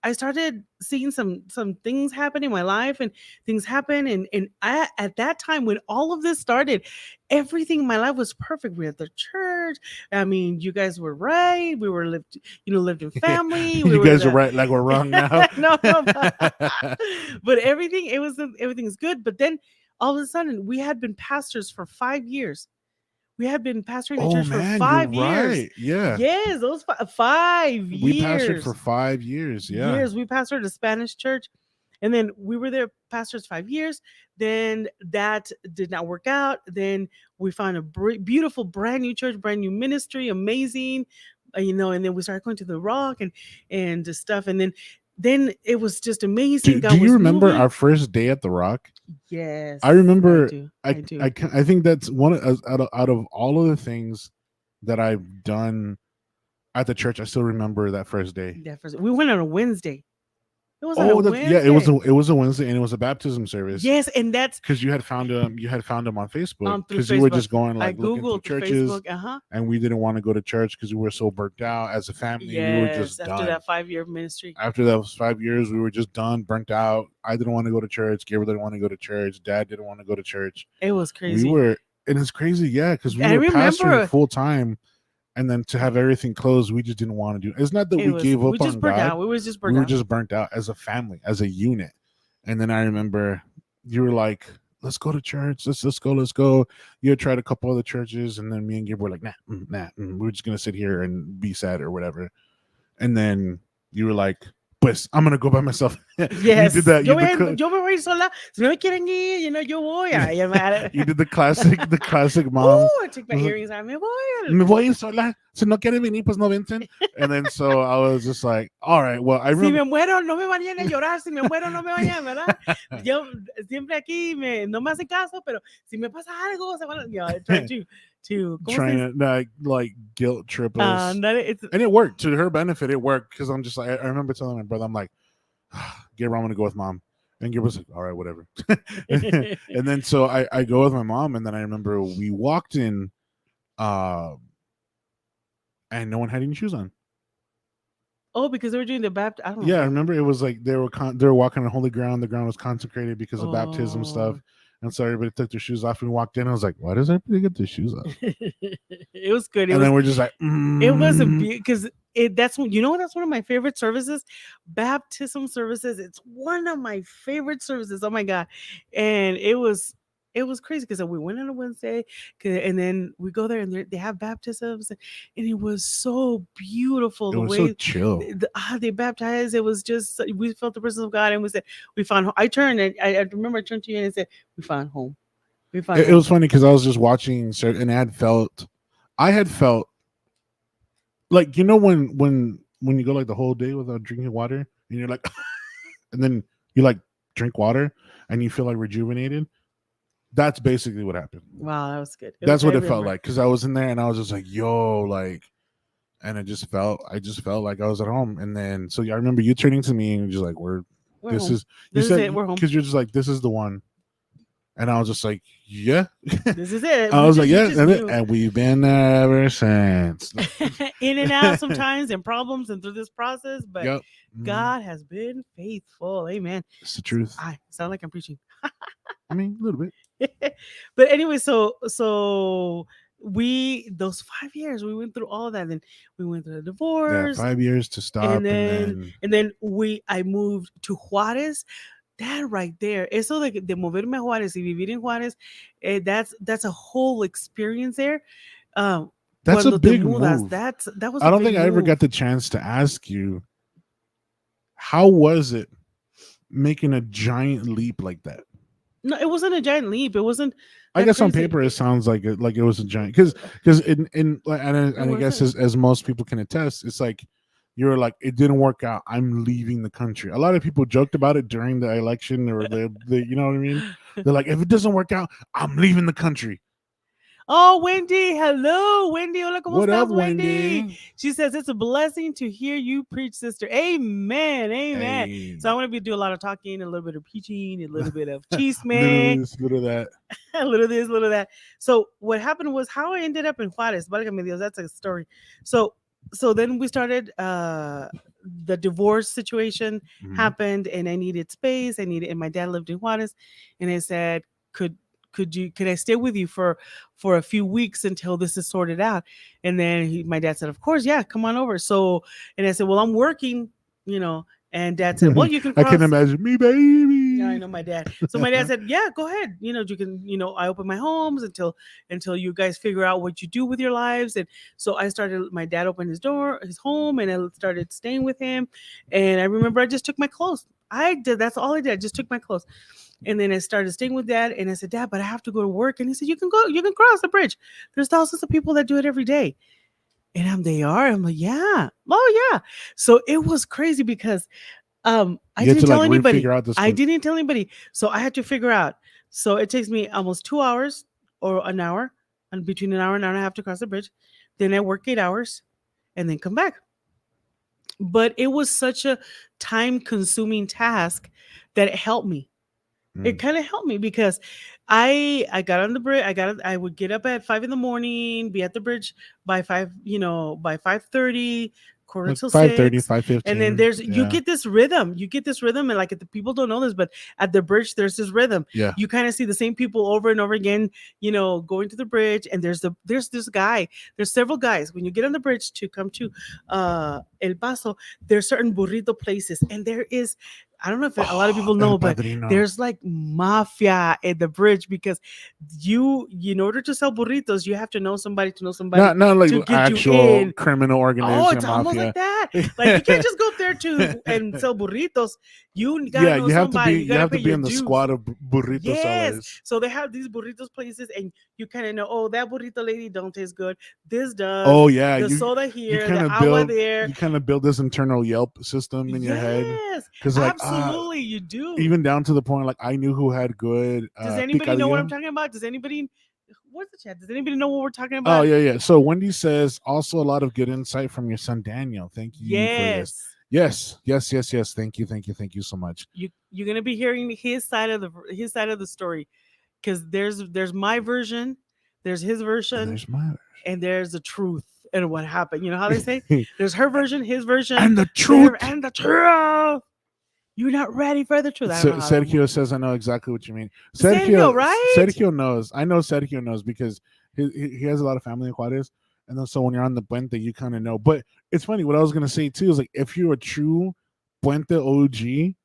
I started seeing some things happen in my life, and things happen. And I, at that time when all of this started, everything in my life was perfect. We had the church. I mean, you guys were right. We were lived in family. You guys are right. Like we're wrong now. No, but everything's good. But then all of a sudden we had been pastors for 5 years. We had been pastoring the church for 5 years. Right. Yeah. Yes, those 5 years. We pastored for 5 years. Yeah. Years. We pastored a Spanish church, and then we were there pastors 5 years. Then that did not work out. Then we found a beautiful, brand new church, brand new ministry, amazing, and then we started going to the Rock and stuff, and then it was just amazing. Do you remember our first day at the Rock? Yes, I remember. do. I I do. I I think that's one out of all of the things that I've done at the church. I still remember that first day. That first, we went on a Wednesday. It was on a Oh, that's yeah. It was Wednesday. a Wednesday, and it was a baptism service Yes, and that's because you had found him on Facebook through because you were Facebook. just going I like looking through googled through churches, Facebook. Uh-huh. and we didn't want to go to church because we were so burnt out as a family. We were Yes, just after done. that 5-year ministry. After those 5 years, we were just done, burnt out. I didn't want to go to church. Gabriel didn't want to go to church. Dad didn't want to go to church. It was We crazy. were, and it's crazy, yeah, because we I were pastoring remember full time, and then to have everything closed, we just didn't want to do. It's not that it we was gave we up just on burnt God. out. We was just We burnt were out. just burnt out as a family, as a unit. And then I remember you were like, "Let's go to church. Let's go. Let's go." You had tried a couple other churches, and then me and Gabriel were like, "Nah, we're just gonna sit here and be sad or whatever." And then you were like, "Pues, I'm gonna go by myself." You did Yes. that. You did Yo me voy sola. Si no me quieren ir, yo voy. you did the classic mom. Oh, I took my earrings out. Me voy. Me voy sola. Si no quieren venir, pues no vencen. And then so I was just like, all right, well, I Si remember. me muero, no me vayan a llorar. Si me muero, no me vayan, ¿verdad? Yo siempre aquí no me hacen caso, pero si me pasa algo, se van a. I try to. ¿Cómo se Trying dice? to like guilt trip us. It's And it worked to her benefit. It worked because I'm just like, I remember telling my brother, I'm like, Gabriel, I'm gonna go with mom. And Gabriel was like, all right, whatever. And then so I go with my mom, and then I remember we walked in, and no one had any shoes on. oh, because they were doing the baptism. I don't Yeah, I know. remember it was like they were walking on holy ground. The ground was consecrated because of baptism stuff. Oh. And so everybody took their shoes off. We walked in. I was like, why does everybody get their shoes off? It was good. And then we're just like, It was a because that's that's one of my favorite services, baptism services. It's one of my favorite services. Oh my god, and it was crazy because we went on a Wednesday, and then we go there and they have baptisms, and it was so beautiful it the was so way chill. they baptized. It was just we felt the presence of God, and we said we found. I turned and I remember I turned to you and said we found home. We found. It home. was funny because I was just watching, and I had felt like when you go like the whole day without drinking water, and you're like, and then you like drink water and you feel like rejuvenated. That's basically what happened. Wow, that was good. That's what it felt like because I was in there and I was just like, yo, like, and I just felt like I was at home. And then so I remember you turning to me and you're just like, We're this home. is you This is said it. We're home. because you're just like, this is the one. And I was just like, yeah. This is it. I was like, yeah, knew. and we've been there ever since. In and out sometimes and problems and through this process, but Yep. God has been faithful. Amen. It's the truth. I sound like I'm preaching. I mean, a little bit. But anyway, so we those 5 years we went through all of that. Then we went through the divorce. Yeah, 5 years to stop, and then I moved to Juarez. That right there, eso de moverme a Juárez y vivir en Juárez, that's a whole experience there. That's a big mudas, move. That was. I don't think I ever got the chance to ask you, how was it making a giant leap like that? No, it wasn't a giant leap. It wasn't. I guess on paper it sounds like it was a giant because and I guess as most people can attest, it's like you're like, it didn't work out, I'm leaving the country. A lot of people joked about it during the election or the you know what I mean? They're like, if it doesn't work out, I'm leaving the country. Oh, Wendy. Hello, Wendy. Hola, ¿cómo What estás, up, Wendy? She says, it's a blessing to hear you preach, sister. Amen. Amen. Hey. So I'm going to be doing a lot of talking, a little bit of preaching, a little bit of chisme. little that. A little this, little that. So what happened was how I ended up in Juarez. Válgame Dios, that's a story. So then we started the divorce situation happened, and I needed space. And my dad lived in Juarez, and I said, could I stay with you for a few weeks until this is sorted out? And then my dad said, of course, yeah, come on over. So, and I said, well, I'm working, and Dad said, well, you can cross. I can imagine me, baby. Yeah, I know my dad. So my dad said, yeah, go ahead. You can, I open my homes until you guys figure out what you do with your lives. And so my dad opened his home, and I started staying with him. And I remember I just took my clothes. That's all I did. I just took my clothes. And then I started staying with Dad, and I said, Dad, but I have to go to work. And he said, you can cross the bridge. There's thousands of people that do it every day. And they are. I'm like, yeah. Oh, yeah. So it was crazy because I didn't tell anybody. I didn't tell anybody. So I had to figure out, So it takes me almost 2 hours or an hour, and between an hour and a half to cross the bridge. Then I work 8 hours and then come back. But it was such a time consuming task that it helped me. It Mm. kind of helped me because I got on the bridge. I would get up at 5 in the morning, be at the bridge by 5, by 5:30, quarter Like till 5:30, 6. And then 5:15. there's you Yeah. get this rhythm. You get this rhythm, and like the people don't know this, but at the bridge there's this rhythm. Yeah. You kind of see the same people over and over again, going to the bridge. And there's this guy. There's several guys. When you get on the bridge to come to El Paso, there's certain burrito places, and there is. I don't know if a lot of Oh, people El know, but Padrino. there's like mafia at the bridge because in order to sell burritos, you have to know somebody Not like to get you actual in. criminal Oh, organization it's almost like mafia. that. Like you can't just go up there to and sell burritos. You gotta Yeah, know you have to somebody. be You you gotta have pay to be your in the dues. squad of burrito Yes. sellers. So they have these burritos places, and you kind of know, oh, that burrito lady don't taste good. This does. Oh yeah, The you soda you here, kind the of agua build there. you kind of build this internal Yelp system in your head Yes, because like absolutely, you do. even down to the point like I knew who had good Does anybody know what I'm picadillo. talking about? Does anybody? What's the chat? Does anybody know what we're talking Oh about? yeah. So Wendy says also a lot of good insight from your son Daniel. Thank you for this. Yes. Yes. Thank you so much. You're gonna be hearing his side of the story because there's my version, there's his And version, there's my and there's the truth and what happened. You know how they say there's her version, his version, and the truth. and the truth. You're not ready for the truth. I don't know how that Sergio movie. says, "I know exactly what you mean." Sergio, right? Sergio knows. I know Sergio knows because he has a lot of family in Juarez, and then so when you're on the Puente, you kind of know. But it's funny. What I was gonna say too is like if you're a true Puente OG,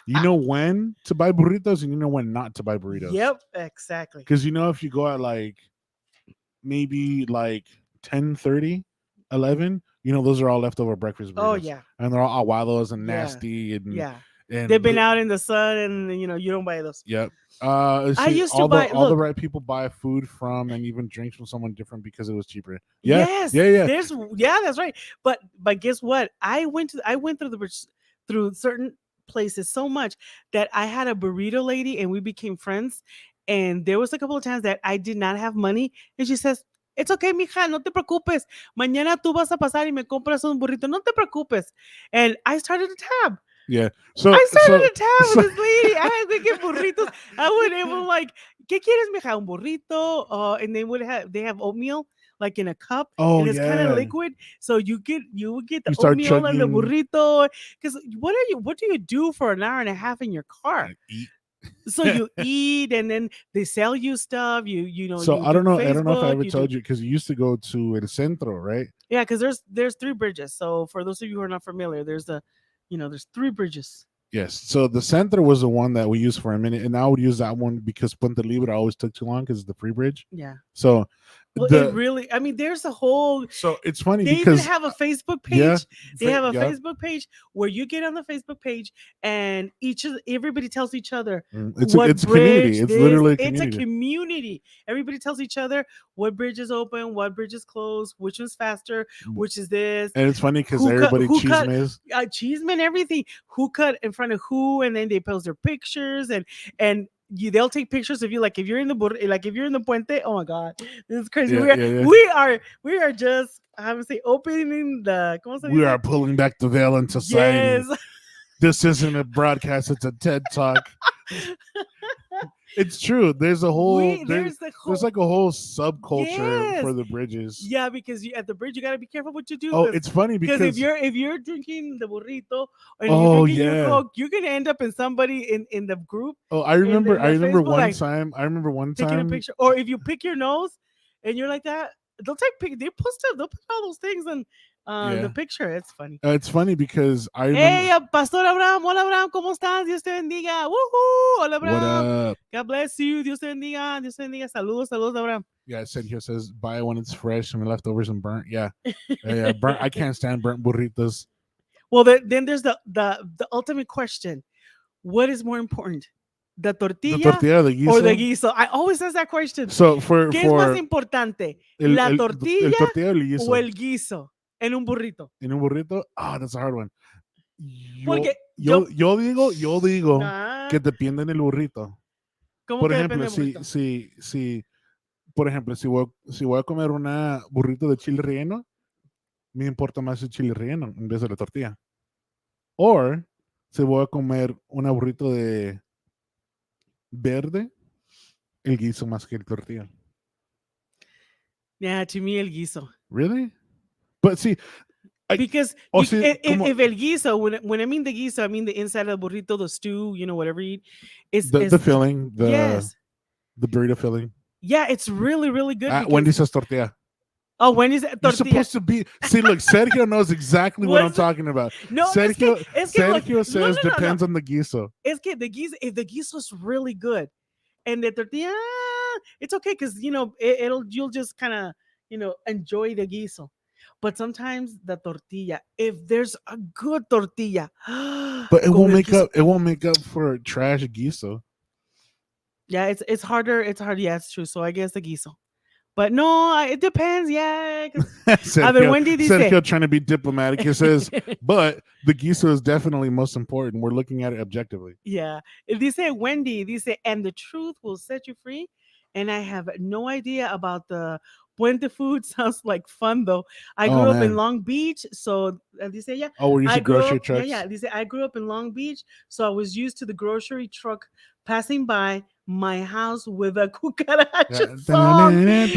you know when to buy burritos and you know when not to buy burritos. Yep, exactly. Because you know if you go at like maybe like 10:30, 11, you know those are all leftover breakfast Oh burritos, yeah, and they're all aguados and yeah, nasty yeah. and They've been out in the sun, and you don't buy those. Yep. I See, used to buy. all the Look, right people buy food from and even drinks from someone different because it was cheaper. Yeah, yes, yeah. that's right. But guess what? I went through through certain places so much that I had a burrito lady and we became friends. And there was a couple of times that I did not have money, and she says, "It's okay, mija, no te preocupes. Mañana tú vas a pasar y me compras un burrito. No te preocupes." And I started a tab. Yeah. I started a tab So with this lady. I had to get burritos. I would even like, ¿qué quieres, mija? Un burrito. And they have oatmeal like in a cup, oh and it's kind of yeah. liquid. So you would get the You start oatmeal and the chugging burrito. Because what do you do for an hour and a half in your car? eat. So you eat, and then they sell you stuff. So You do I don't know if I Facebook. ever You do told you because you used to go to El Centro, right? Yeah, because there's three bridges. So for those of you who are not familiar, there's three bridges. Yes. So the Centro was the one that we used for a minute, and I would use that one because Puente Libre always took too long because it's the free bridge. Yeah. So Well, it really, I mean, there's a whole, so it's funny they even because have a Facebook yeah, page. They have a yeah. Facebook page where you get on the Facebook page and everybody tells each other It's what it's a community. bridge It's this. literally a It's a community. community. Everybody tells each other what bridge is open, what bridge is closed, which one's faster, which is this. And it's funny because Who cut? everybody Who cut? chismes. Cheeseman, everything. Who cut in front of who, and then they post their pictures, and they'll take pictures of you. Like if you're in the puente. Oh my god, this is crazy. Yeah. We are just, I would say, opening the. ¿Cómo se We dice? are pulling back the veil in society. Yes. This isn't a broadcast; it's a TED talk. It's true. There's a whole there's like a whole subculture for the bridges. Yeah, because at the bridge you gotta be careful what you do. Oh, it's funny because if you're drinking the burrito and oh, you're drinking yeah. your Coke, you're gonna end up in somebody in the group. Oh, I remember Facebook, one time. I remember one taking a time. picture, or if you pick your nose and you're like that, they'll put all those things on Yeah. the picture. It's funny. It's funny because I remember. Hey, Pastor Abraham. Hola, Abraham. ¿Cómo estás? Dios te bendiga. Woohoo. Hola, What Abraham. up? God bless you. Dios te bendiga. Dios te bendiga. Saludos, Abraham. Yeah, Sergio says buy when it's fresh and leftovers and burnt. Yeah, yeah, burnt. I can't stand burnt burritos. Well, then there's the ultimate question: what is more important, the tortilla, the guiso, or the guiso? I always ask that question. So ¿Qué es más importante, la tortilla, el tortilla o el guiso en un burrito? En un burrito, that's a hard one. Yo Porque digo Ah. que depende del burrito. ¿Cómo Por que ejemplo, depende del burrito? por ejemplo, si voy a comer una burrito de chile relleno, me importa más el chile relleno en vez de la tortilla. O si voy a comer una burrito de verde, el guiso más que el tortilla. Yeah, to me, el guiso. Really? But see, I, Because o sea, como if el guiso, when I mean the guiso, I mean the inside of the burrito, the stew, whatever you eat, the is filling, yes, the burrito filling. yeah, it's really really good Wendy because says tortilla. when is it You're tortilla? supposed to be. See, look, Sergio knows exactly what I'm What's talking about. no, es que look, Sergio no, says no, no, no. depends on the guiso. Es que the guiso, if the guiso is really good, and the tortilla, it's okay because you'll just kind of enjoy the guiso. But sometimes the tortilla, if there's a good tortilla, But it con won't el make guiso, up. It won't make up for trash guiso. yeah, it's harder. It's hard. Yeah, it's true. So I guess the guiso. But no, it depends. Yeah, because a ver, Sergio, Wendy dice. Sergio trying to be diplomatic. He says, but the guiso is definitely most important. We're looking at it objectively. Yeah, dice Wendy, dice, and the truth will set you free. And I have no idea about the puente food. Sounds like fun though. I Oh grew up in man. Long Beach, so dice, yeah, Oh, we're I using grew grocery up. Yeah, trucks. yeah. Dice, I grew up in Long Beach, so I was used to the grocery truck passing by my house with a cucaracha song. With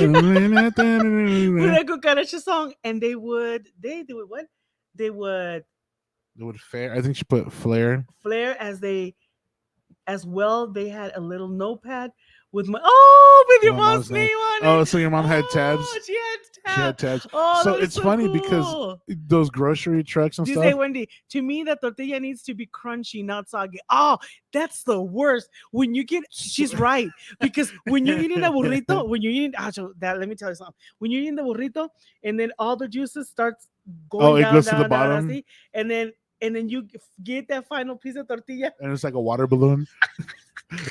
a cucaracha song, and they would what? They would It would fair. I think she put flare. flare as well. They had a little notepad with with your My mom's mom's name. name on Oh, it. so your mom had tabs. Oh, she had She had tabs. tabs. Oh, So that is it's so funny cool. because those grocery trucks and Dice stuff. Wendy, to me the tortilla needs to be crunchy, not soggy. Oh, that's the worst. When you get, she's right, because when you're eating a burrito, when you're eating, let me tell you something. When you're eating the burrito, and then all the juices starts going Oh, it down, goes to the down, down, bottom. así, and then you get that final piece of tortilla. And it's like a water balloon.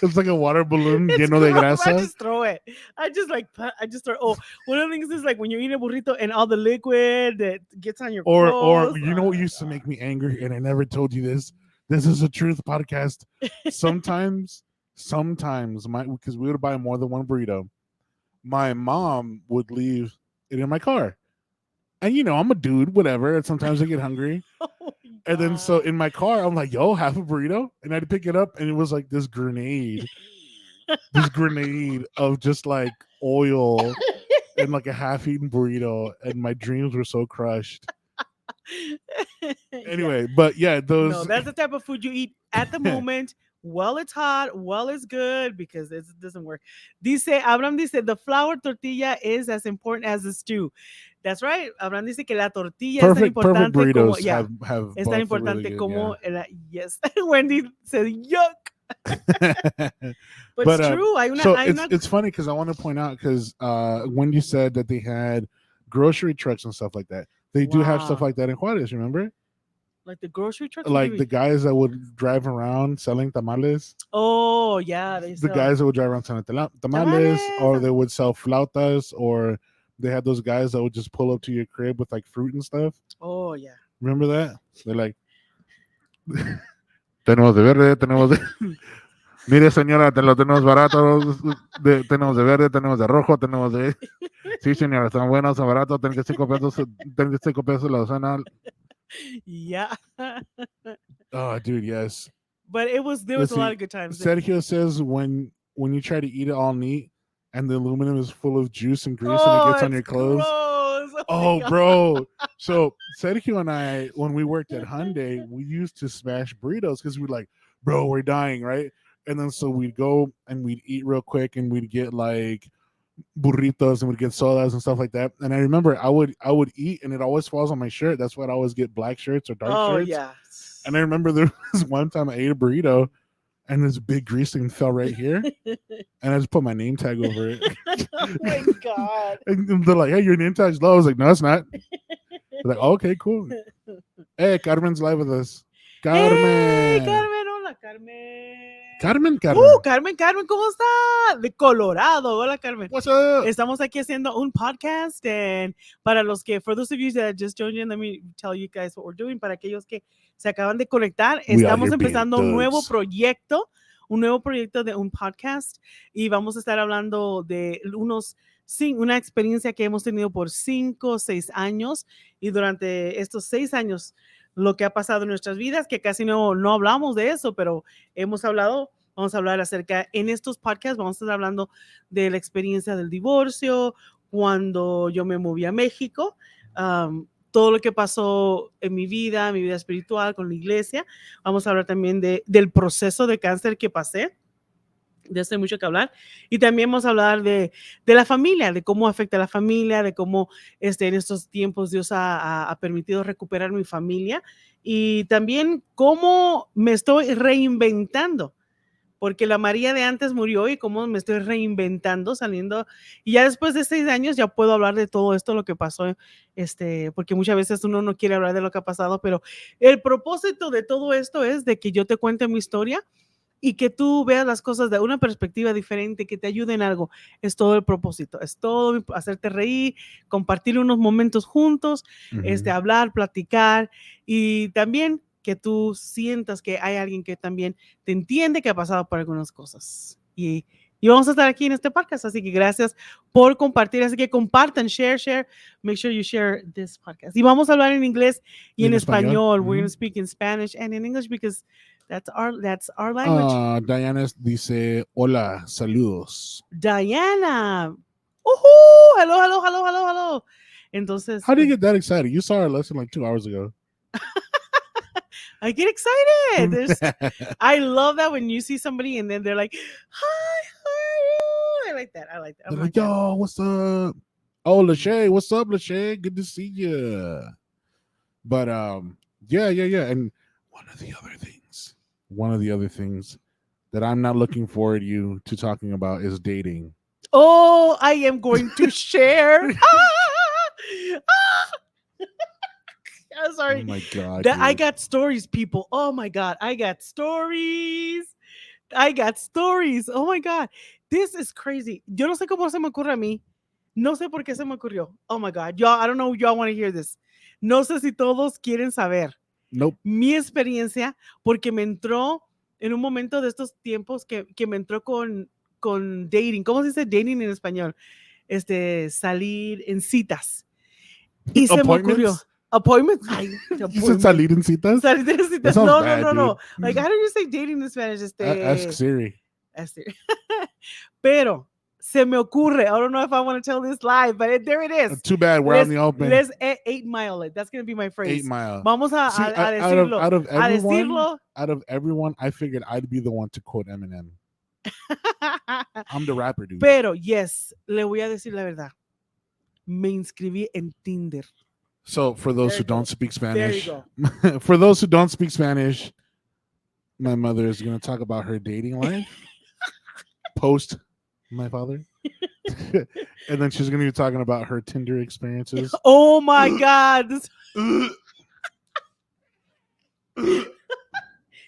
It's like a water balloon It's lleno de gross. I grasa. just throw it. I just throw. Oh, one of the things is like when you're eating a burrito and all the liquid that gets on your Or clothes. you know what used to make me angry, and I never told you this. This is a truth podcast. Sometimes because we would buy more than one burrito, my mom would leave it in my car. And I'm a dude, whatever. And sometimes I get hungry. Oh And then so God. in my car, I'm like, yo, half a burrito. And I'd pick it up and it was like this grenade of just like oil and like a half-eaten burrito. And my dreams were so crushed. Anyway, but yeah, those No, that's the type of food you eat at the moment. While it's hot, while it's good, because it doesn't work. Abraham dice, the flour tortilla is as important as the stew. That's right. Abraham dice que la tortilla es tan perfect importante como, burritos yeah, have es both tan are importante really good, como, yes. Wendy said, yuck. yeah. But it's true. So it's funny because I want to point out because Wendy said that they had grocery trucks and stuff like that. They do have stuff Wow. like that in Juarez, remember? Like the grocery trucks? What do you Like the mean? guys that would drive around selling tamales. Oh, yeah. They The sell. guys that would drive around selling tamales, Tamales. or they would sell flautas, or they had those guys that would just pull up to your crib with like fruit and stuff. Oh, yeah. Remember that? They're like, tenemos de verde, tenemos de... Mire, señora, tenemos baratos, tenemos de verde, tenemos de rojo, tenemos de... Sí, señora, están buenos, son baratos, 35 pesos la docena. Yeah. Oh, dude, yes. But there was a lot of good times. Sergio says when you try to eat it all neat and the aluminum is full of juice and grease and it gets on your clothes. Gross. Oh, bro. So Sergio and I, when we worked at Hyundai, we used to smash burritos because we're like, bro, we're dying, right? And then so we'd go and we'd eat real quick and we'd get like burritos and we'd get sodas and stuff like that. And I remember I would eat and it always falls on my shirt. That's why I always get black shirts or dark shirts. Yeah. And I remember there was one time I ate a burrito and this big grease thing fell right here. And I just put my name tag over it. Oh my God. And they're like, hey, your name tag's low. I was like, no, it's not. They're like, oh, okay, cool. Hey, Carmen's live with us. Carmen. Hey, Carmen. Hola, Carmen. Carmen. Carmen, ¿cómo está? De Colorado. Hola, Carmen. What's up? Estamos aquí haciendo un podcast. And para los que, for those of you that just joined in, let me tell you guys what we're doing. Para aquellos que se acaban de conectar, estamos empezando un nuevo proyecto. un nuevo proyecto de un podcast y vamos a estar hablando de una experiencia que hemos tenido por 5 o 6 años y durante estos 6 años lo que ha pasado en nuestras vidas, que casi no hablamos de eso, pero hemos hablado, vamos a hablar acerca, en estos podcasts vamos a estar hablando de la experiencia del divorcio, cuando yo me moví a México, todo lo que pasó en mi vida espiritual con la iglesia. Vamos a hablar también del proceso de cáncer que pasé. De eso hay mucho que hablar. Y también vamos a hablar de la familia, de cómo afecta a la familia, de cómo en estos tiempos Dios ha permitido recuperar mi familia y también cómo me estoy reinventando. Porque la María de antes murió y cómo me estoy reinventando, saliendo. Y ya después de 6 años ya puedo hablar de todo esto, lo que pasó, porque muchas veces uno no quiere hablar de lo que ha pasado, pero el propósito de todo esto es de que yo te cuente mi historia y que tú veas las cosas de una perspectiva diferente, que te ayude en algo. Es todo el propósito, es todo hacerte reír, compartir unos momentos juntos, hablar, platicar y también que tú sientas que hay alguien que también te entiende, que ha pasado por algunas cosas. Y vamos a estar aquí en este podcast, así que gracias por compartir, así que compartan, share, make sure you share this podcast. Y vamos a hablar en inglés y en español. We're going to speak in Spanish and in English because that's our language. Diana dice, hola, saludos. Diana. Hello. Entonces, how do you get that excited? You saw our lesson like 2 hours ago. I get excited. I love that when you see somebody and then they're like, hi, how are you? I like that. They're like, yo, what's up? Oh, Lachey, what's up, Lachey? Good to see you. But yeah. And one of the other things that I'm not looking forward to talking about is dating. Oh, I am going to share. I'm sorry. Oh my God. I got stories, people. Oh my God. I got stories. Oh my God. This is crazy. Yo no sé cómo se me ocurre a mí. No sé por qué se me ocurrió. Oh my God. Y'all, I don't know if y'all want to hear this. No sé si todos quieren saber. Nope. Mi experiencia, porque me entró en un momento de estos tiempos que me entró con dating. ¿Cómo se dice dating en español? Salir en citas. Y se me ocurrió. Appointments? You said salir en citas? Salir en citas. No. Like, how do you say dating in Spanish? Ask Siri. Pero se me ocurre. I don't know if I want to tell this live, but there it is. Too bad we're out in the open. Let's 8 Mile it. That's going to be my phrase. 8 Mile. Vamos a decirlo. Out of everyone, I figured I'd be the one to quote Eminem. I'm the rapper, dude. Pero, yes, le voy a decir la verdad. Me inscribí en Tinder. So, for those who don't speak Spanish, there you go. For those who don't speak Spanish, my mother is going to talk about her dating life post my father. And then she's going to be talking about her Tinder experiences. Oh my God.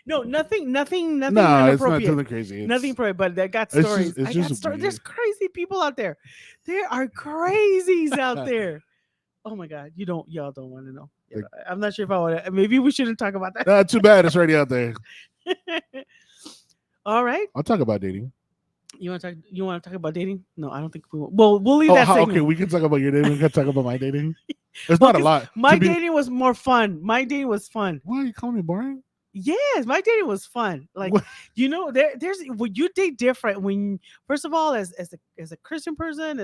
No, nothing No, inappropriate. it's not totally crazy. Nothing appropriate, but I got stories. There's crazy people out there. There are crazies out there. Oh my God, y'all don't want to know. Like, I'm not sure if I want to. Maybe we shouldn't talk about that. Too bad, it's already out there. All right. I'll talk about dating. You want to talk about dating? No, I don't think we will. Well, we'll leave that segment. Okay, we can talk about your dating. We can talk about my dating. It's not a lot. My dating was more fun. My dating was fun. Why are you calling me boring? Yes, my dating was fun. Like, there's you date different when, first of all, as a Christian person,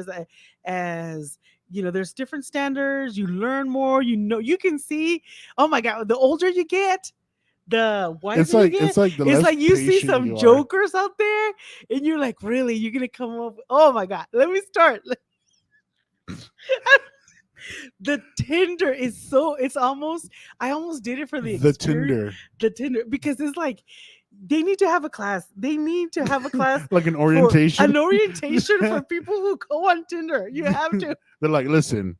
as there's different standards. You learn more. You can see. Oh my God, the older you get, the wiser you get. It's like you see some jokers out there, and you're like, really, you're gonna come up? Oh my God, let me start. The Tinder is I almost did it for the experience. The Tinder, because it's like they need to have a class. They need to have a class like an orientation. An orientation for people who go on Tinder. You have to. They're like, listen,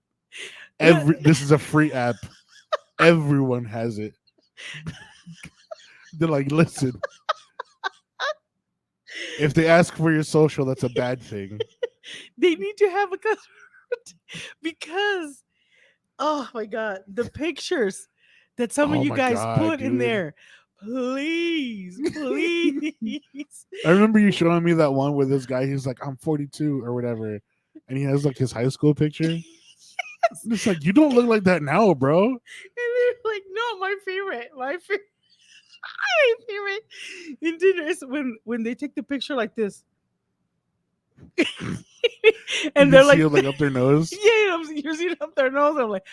this is a free app. Everyone has it. They're like, listen, if they ask for your social, that's a bad thing. They need to have a class. Because, oh my God, the pictures that some of you guys put in there. please, please. I remember you showing me that one with this guy. He's like, I'm 42 or whatever, and he has like his high school picture. Yes. It's like you don't look like that now, bro. And they're like, no, my favorite in dinner is when they take the picture like this. And You they're see like, it like up their nose. yeah, you're seeing up their nose. I'm like,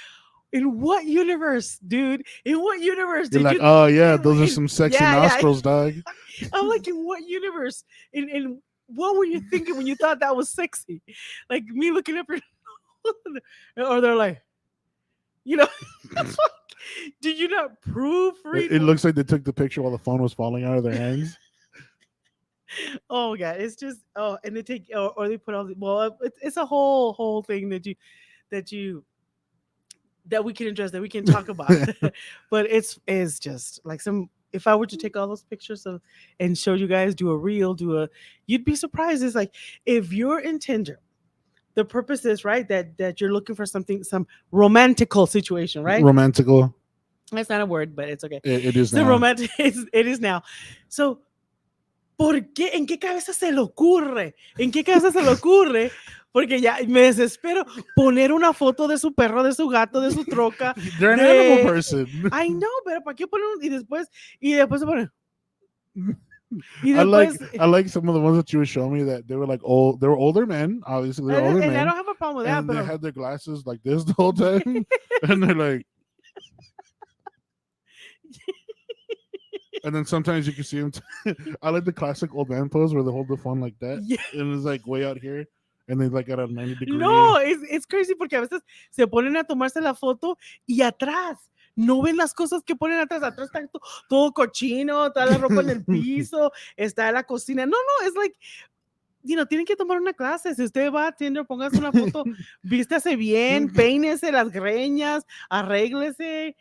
in what universe, dude? In what universe You're did like, you? oh yeah, those are some sexy yeah, nostrils, dog. I'm like, in what universe? In what were you thinking when you thought that was sexy? Like me looking up your or they're like, you know, do you not proofread? It looks like they took the picture while the phone was falling out of their hands. Oh god, it's just and they take or they put all the it's a whole thing that you that we can address that we can talk about. But it's just like some if I were to take all those pictures of and show you guys do a reel you'd be surprised. It's like if you're in Tinder, the purpose is right that you're looking for something some romantical situation, right? Romantical. That's not a word, but it's okay. It is The now. romantic it is now. So ¿por qué? ¿En qué cabeza se le ocurre? ¿En qué cabeza se le ocurre? Porque ya me desespero poner una foto de su perro, de su gato, de su troca. They're an animal person. I know, pero ¿para qué poner y después se pone? Y I después, like some of the ones that you were showing me that they were like old. They were older men, obviously. They're older and men. I don't have a problem with that, And but they had their glasses like this the whole time, and they're like. And then sometimes you can see them. I like the classic old man pose where they hold the phone like that, yeah. and it's like way out here, and they like at a 90-degree. No, it's crazy porque a veces se ponen a tomarse la foto y atrás no ven las cosas que ponen atrás. Atrás está todo cochino, está la ropa en el piso, está la cocina. No, es like, tienen que tomar una clase. Si usted va a Tinder, póngase una foto, vístase bien, peínese las greñas, arréglese,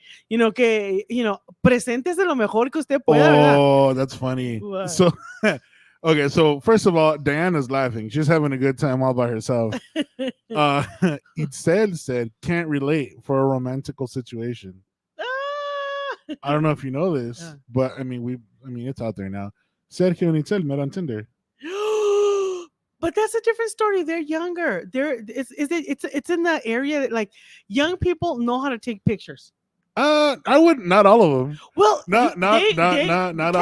preséntese lo mejor que usted pueda. Oh, ¿verdad? that's funny. What? So, okay, so first of all, Diana's laughing. She's having a good time all by herself. Itzel said, can't relate for a romantical situation. I don't know if you know this, but I mean, it's out there now. Sergio and Itzel met on Tinder. But that's a different story. They're younger. It's in the area that like young people know how to take pictures. I would not all of them. Well, not all of them. Not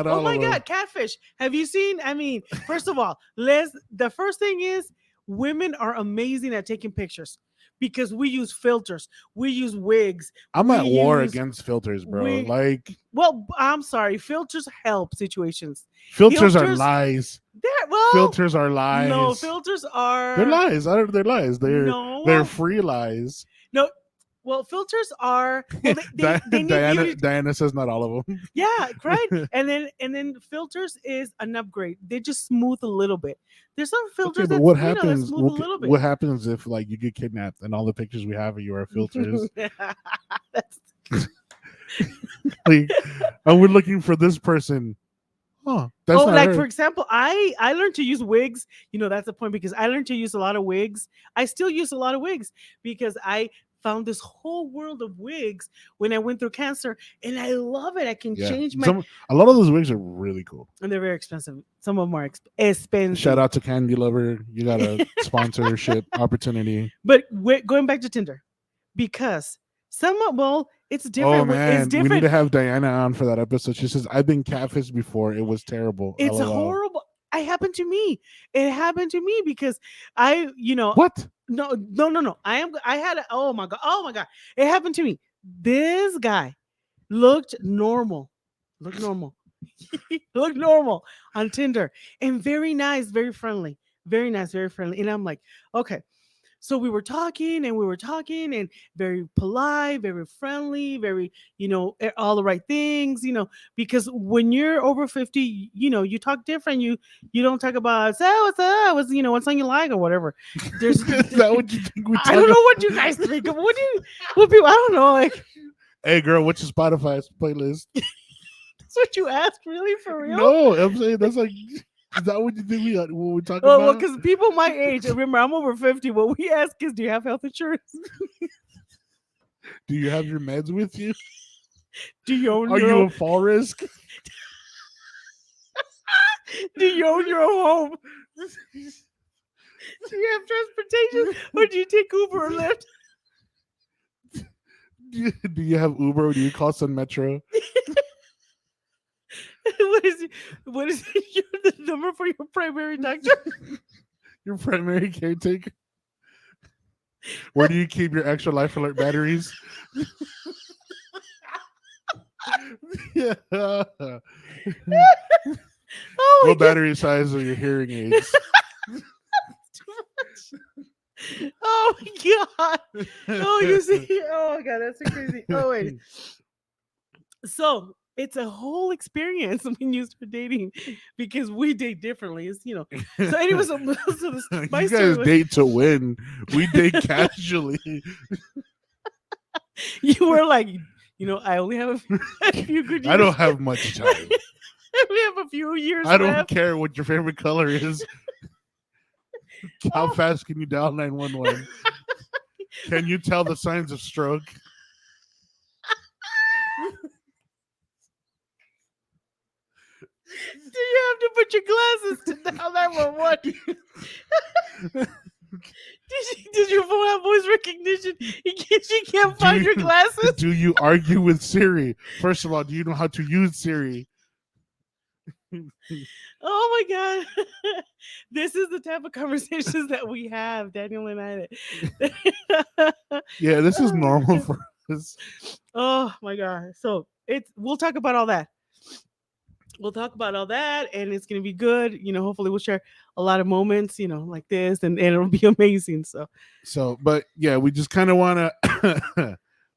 all oh my of god, them. catfish. Have you seen? I mean, first of all, the first thing is women are amazing at taking pictures because we use filters, we use wigs. I'm at war against filters, bro. Well, I'm sorry, filters help situations. Filters are lies. Filters are lies. No, filters are. They're lies. They're lies. They're free lies. No. Well, filters are. Well, Diana says not all of them. Yeah, right. And then filters is an upgrade. They just smooth a little bit. There's some filters that what happens? Smooth a little bit. What happens if like you get kidnapped and all the pictures we have of you are filters? Like, and we're looking for this person. Oh, that's not like her. For example, I learned to use wigs. That's the point because I learned to use a lot of wigs. I still use a lot of wigs because I found this whole world of wigs when I went through cancer, and I love it. I can change my. A lot of those wigs are really cool, and they're very expensive. Some of them are expensive. Shout out to Candy Lover. You got a sponsorship opportunity. But going back to Tinder, because it's different. Oh man, it's different. We need to have Diana on for that episode. She says, "I've been catfished before. It was terrible. It's horrible. It happened to me. Because I, what? No. I had oh my god. It happened to me. This guy looked normal. Looked normal on Tinder and very nice, very friendly. Very nice, very friendly. And I'm like, okay. So we were talking and very polite, very friendly, very, all the right things, because when you're over 50, you talk different. You don't talk about, what's up? What's on your like or whatever. Is that what you think we talk I don't know what you guys think of. What people, I don't know. Like, hey girl, what's your Spotify playlist? That's what you asked, really, for real? No, I'm saying that's like... Is that what you think we talk about? Well, because people my age, remember, I'm over 50. What we ask is, do you have health insurance? Do you have your meds with you? Do you own Are your you own? a fall risk? Do you own your own home? Do you have transportation, or do you take Uber or Lyft? Do you have Uber or do you call Sun Metro? What is the number for your primary doctor? Your primary caretaker? Where do you keep your extra life alert batteries? Yeah. Oh my What God. battery size are your hearing aids? Oh my God. Oh, you see? Oh my God, that's so crazy. Oh wait. So it's a whole experience when you start dating because we date differently. It's So anyway, so this, my You story guys was date to win. We date casually. you were like, I only have a few good years. I don't have much time. I only have a few years I don't left. care what your favorite color is. How Oh. fast can you dial 911? Can you tell the signs of stroke? Do you have to put your glasses to dial 911? Does your phone have voice recognition in case you can't find your glasses? Do you argue with Siri? First of all, do you know how to use Siri? Oh my God. This is the type of conversations that we have, Daniel and I. Yeah, this is Oh my normal God. for us. Oh my God. So we'll talk about all that. We'll talk about all that and it's gonna be good. Hopefully we'll share a lot of moments, like this and it'll be amazing. So But yeah, we just kind of want to.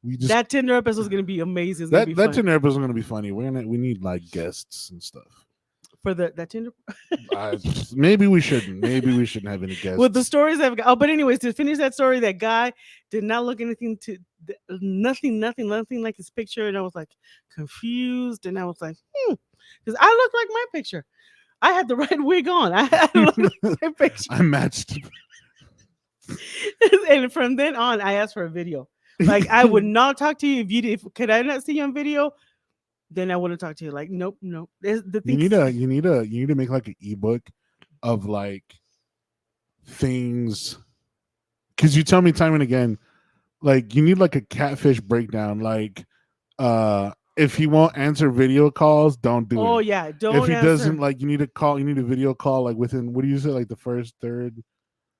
We just that Tinder episode is gonna be amazing. It's gonna be that fun. Tinder episode is gonna be funny. We need like guests and stuff. For that Tinder. Maybe we shouldn't. Maybe we shouldn't have any guests. With the stories I've got. Oh, but anyways, to finish that story, that guy did not look anything nothing like his picture, and I was like confused, and I was like, because I looked like my picture. I had the right wig on. I looked like my picture. I matched. And from then on, I asked for a video. Like I would not talk to you if could I not see you on video? Then I wouldn't talk to you. Like, nope. The You need to make like an ebook of like things, because you tell me time and again, like you need like a catfish breakdown. Like, if he won't answer video calls, don't do it. Oh yeah, don't. If he answer. doesn't, like, you need a video call like within, what do you say, like the first third,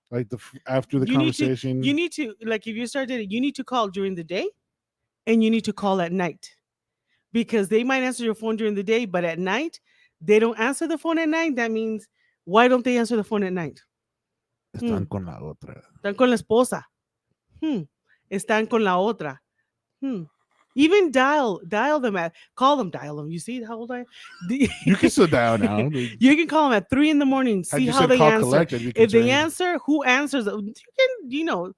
like after the conversation. You need to like if you start dating, you need to call during the day, and you need to call at night. Because they might answer your phone during the day, but at night, they don't answer the phone at night. That means, why don't they answer the phone at night? Están con la otra. Están con la esposa. Están con la otra. Even dial them call them, dial them. You see how old I am? You can still dial now. You can call them at 3 a.m. See how they answer. If they answer, who answers? You can,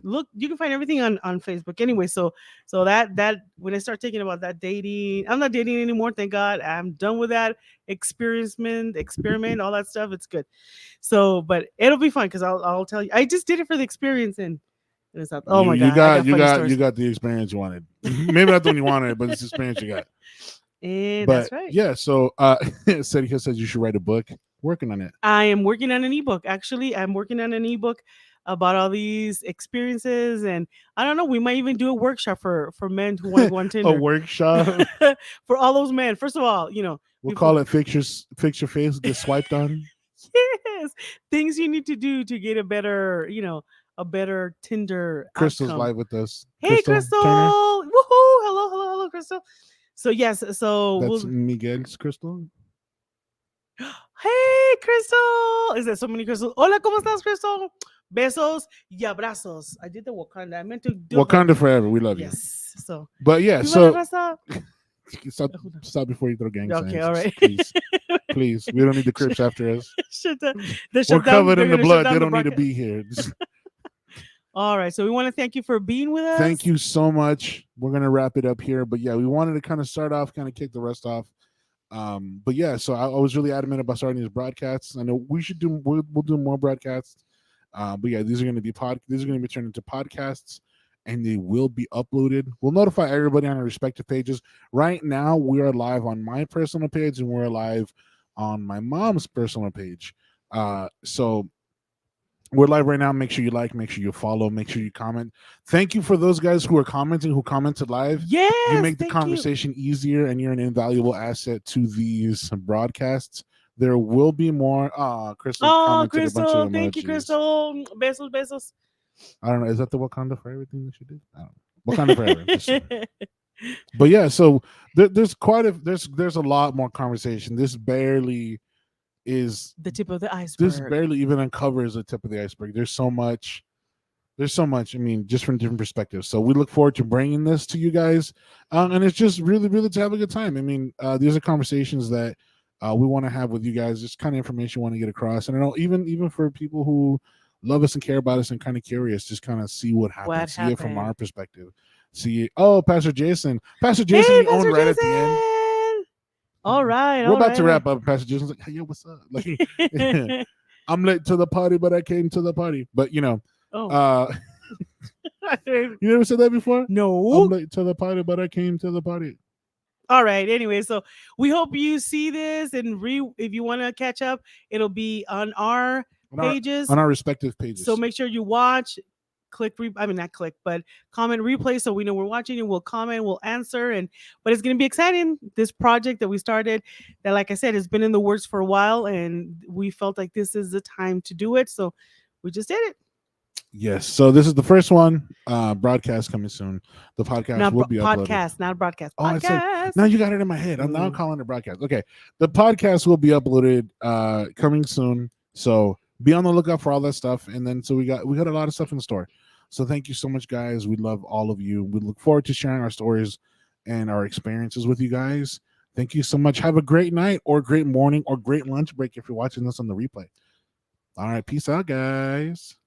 look, you can find everything on Facebook anyway. So that when I start thinking about that dating, I'm not dating anymore, thank God. I'm done with that experiment, all that stuff. It's good. So, but it'll be fun because I'll tell you, I just did it for the experience and it's not. Oh my God, you got the experience you wanted. Maybe not the one you wanted, but it's the experience you got. And but that's right. Yeah, so Sergio says you should write a book. Working on it. I am working on an ebook. Actually, I'm working on an ebook about all these experiences, and I don't know, we might even do a workshop for men who want to go on Tinder. A workshop for all those men. First of all, we'll call it fix your face, get swiped on. Yes, things you need to do to get a better Tinder Crystal's outcome. live with us. Hey, Crystal! Woohoo! Hello, Crystal. So yes, that's Miguel's Crystal. Hey, Crystal! Is there so many Crystal? Hola, ¿cómo estás, Crystal? Besos y abrazos. I did the Wakanda. I meant to do Wakanda forever. We love you. Yes. So. But yeah, so stop before you throw gang signs. Okay, all right. Please. We don't need the Crips after us. We're covered in the blood. They don't need to be here. All right. So we want to thank you for being with us. Thank you so much. We're gonna wrap it up here. But yeah, we wanted to kind of start off, kind of kick the rest off. But yeah, so I was really adamant about starting these broadcasts. I know we'll do more broadcasts. But yeah, these are going to be turned into podcasts, and they will be uploaded. We'll notify everybody on our respective pages. Right now, we are live on my personal page, and we're live on my mom's personal page. So we're live right now. Make sure you like, make sure you follow, make sure you comment. Thank you for those guys who are commenting, who commented live. Yes, you make the thank you. conversation easier, and you're an invaluable asset to these broadcasts. There will be more. Crystal Oh, commented a bunch Crystal, of thank you, emojis. Crystal. Besos, besos. I don't know. Is that the Wakanda for everything that she did? I don't know. Wakanda forever. Just saying. But yeah, so there's quite a there's a lot more conversation. This barely is The tip of the this iceberg. barely even uncovers the tip of the iceberg. There's so much. There's so much. I mean, just from different perspectives. So we look forward to bringing this to you guys, and it's just really, really to have a good time. I mean, these are conversations that we want to have with you guys. Just kind of information we want to get across, and I know even for people who love us and care about us and kind of curious, just kind of see what happens, see it from happened? our perspective. See, Pastor Jason, Hey, you owned Pastor right at the end. Jason. All right, We're all about to right. wrap up. Pastor Jason's like, "Hey, yo, what's up?" Like, I'm late to the party, but I came to the party. But Oh. you never said that before? I'm No. late to the party, but I came to the party. All right. Anyway, so we hope you see this, and if you want to catch up, it'll be on our pages. On our respective pages. So make sure you watch, not click, but comment replay, so we know we're watching, and we'll comment, we'll answer, but it's gonna be exciting. This project that we started, that, like I said, has been in the works for a while, and we felt like this is the time to do it, so we just did it. Yes. So this is the first one. Broadcast coming soon. The podcast will be uploaded. Podcast, not broadcast. Oh, I said, Podcast. now you got it in my head. I'm now calling it broadcast. Okay. The podcast will be uploaded coming soon. So be on the lookout for all that stuff. And then we got a lot of stuff in the store. So thank you so much, guys. We love all of you. We look forward to sharing our stories and our experiences with you guys. Thank you so much. Have a great night or great morning or great lunch break if you're watching this on the replay. All right. Peace out, guys.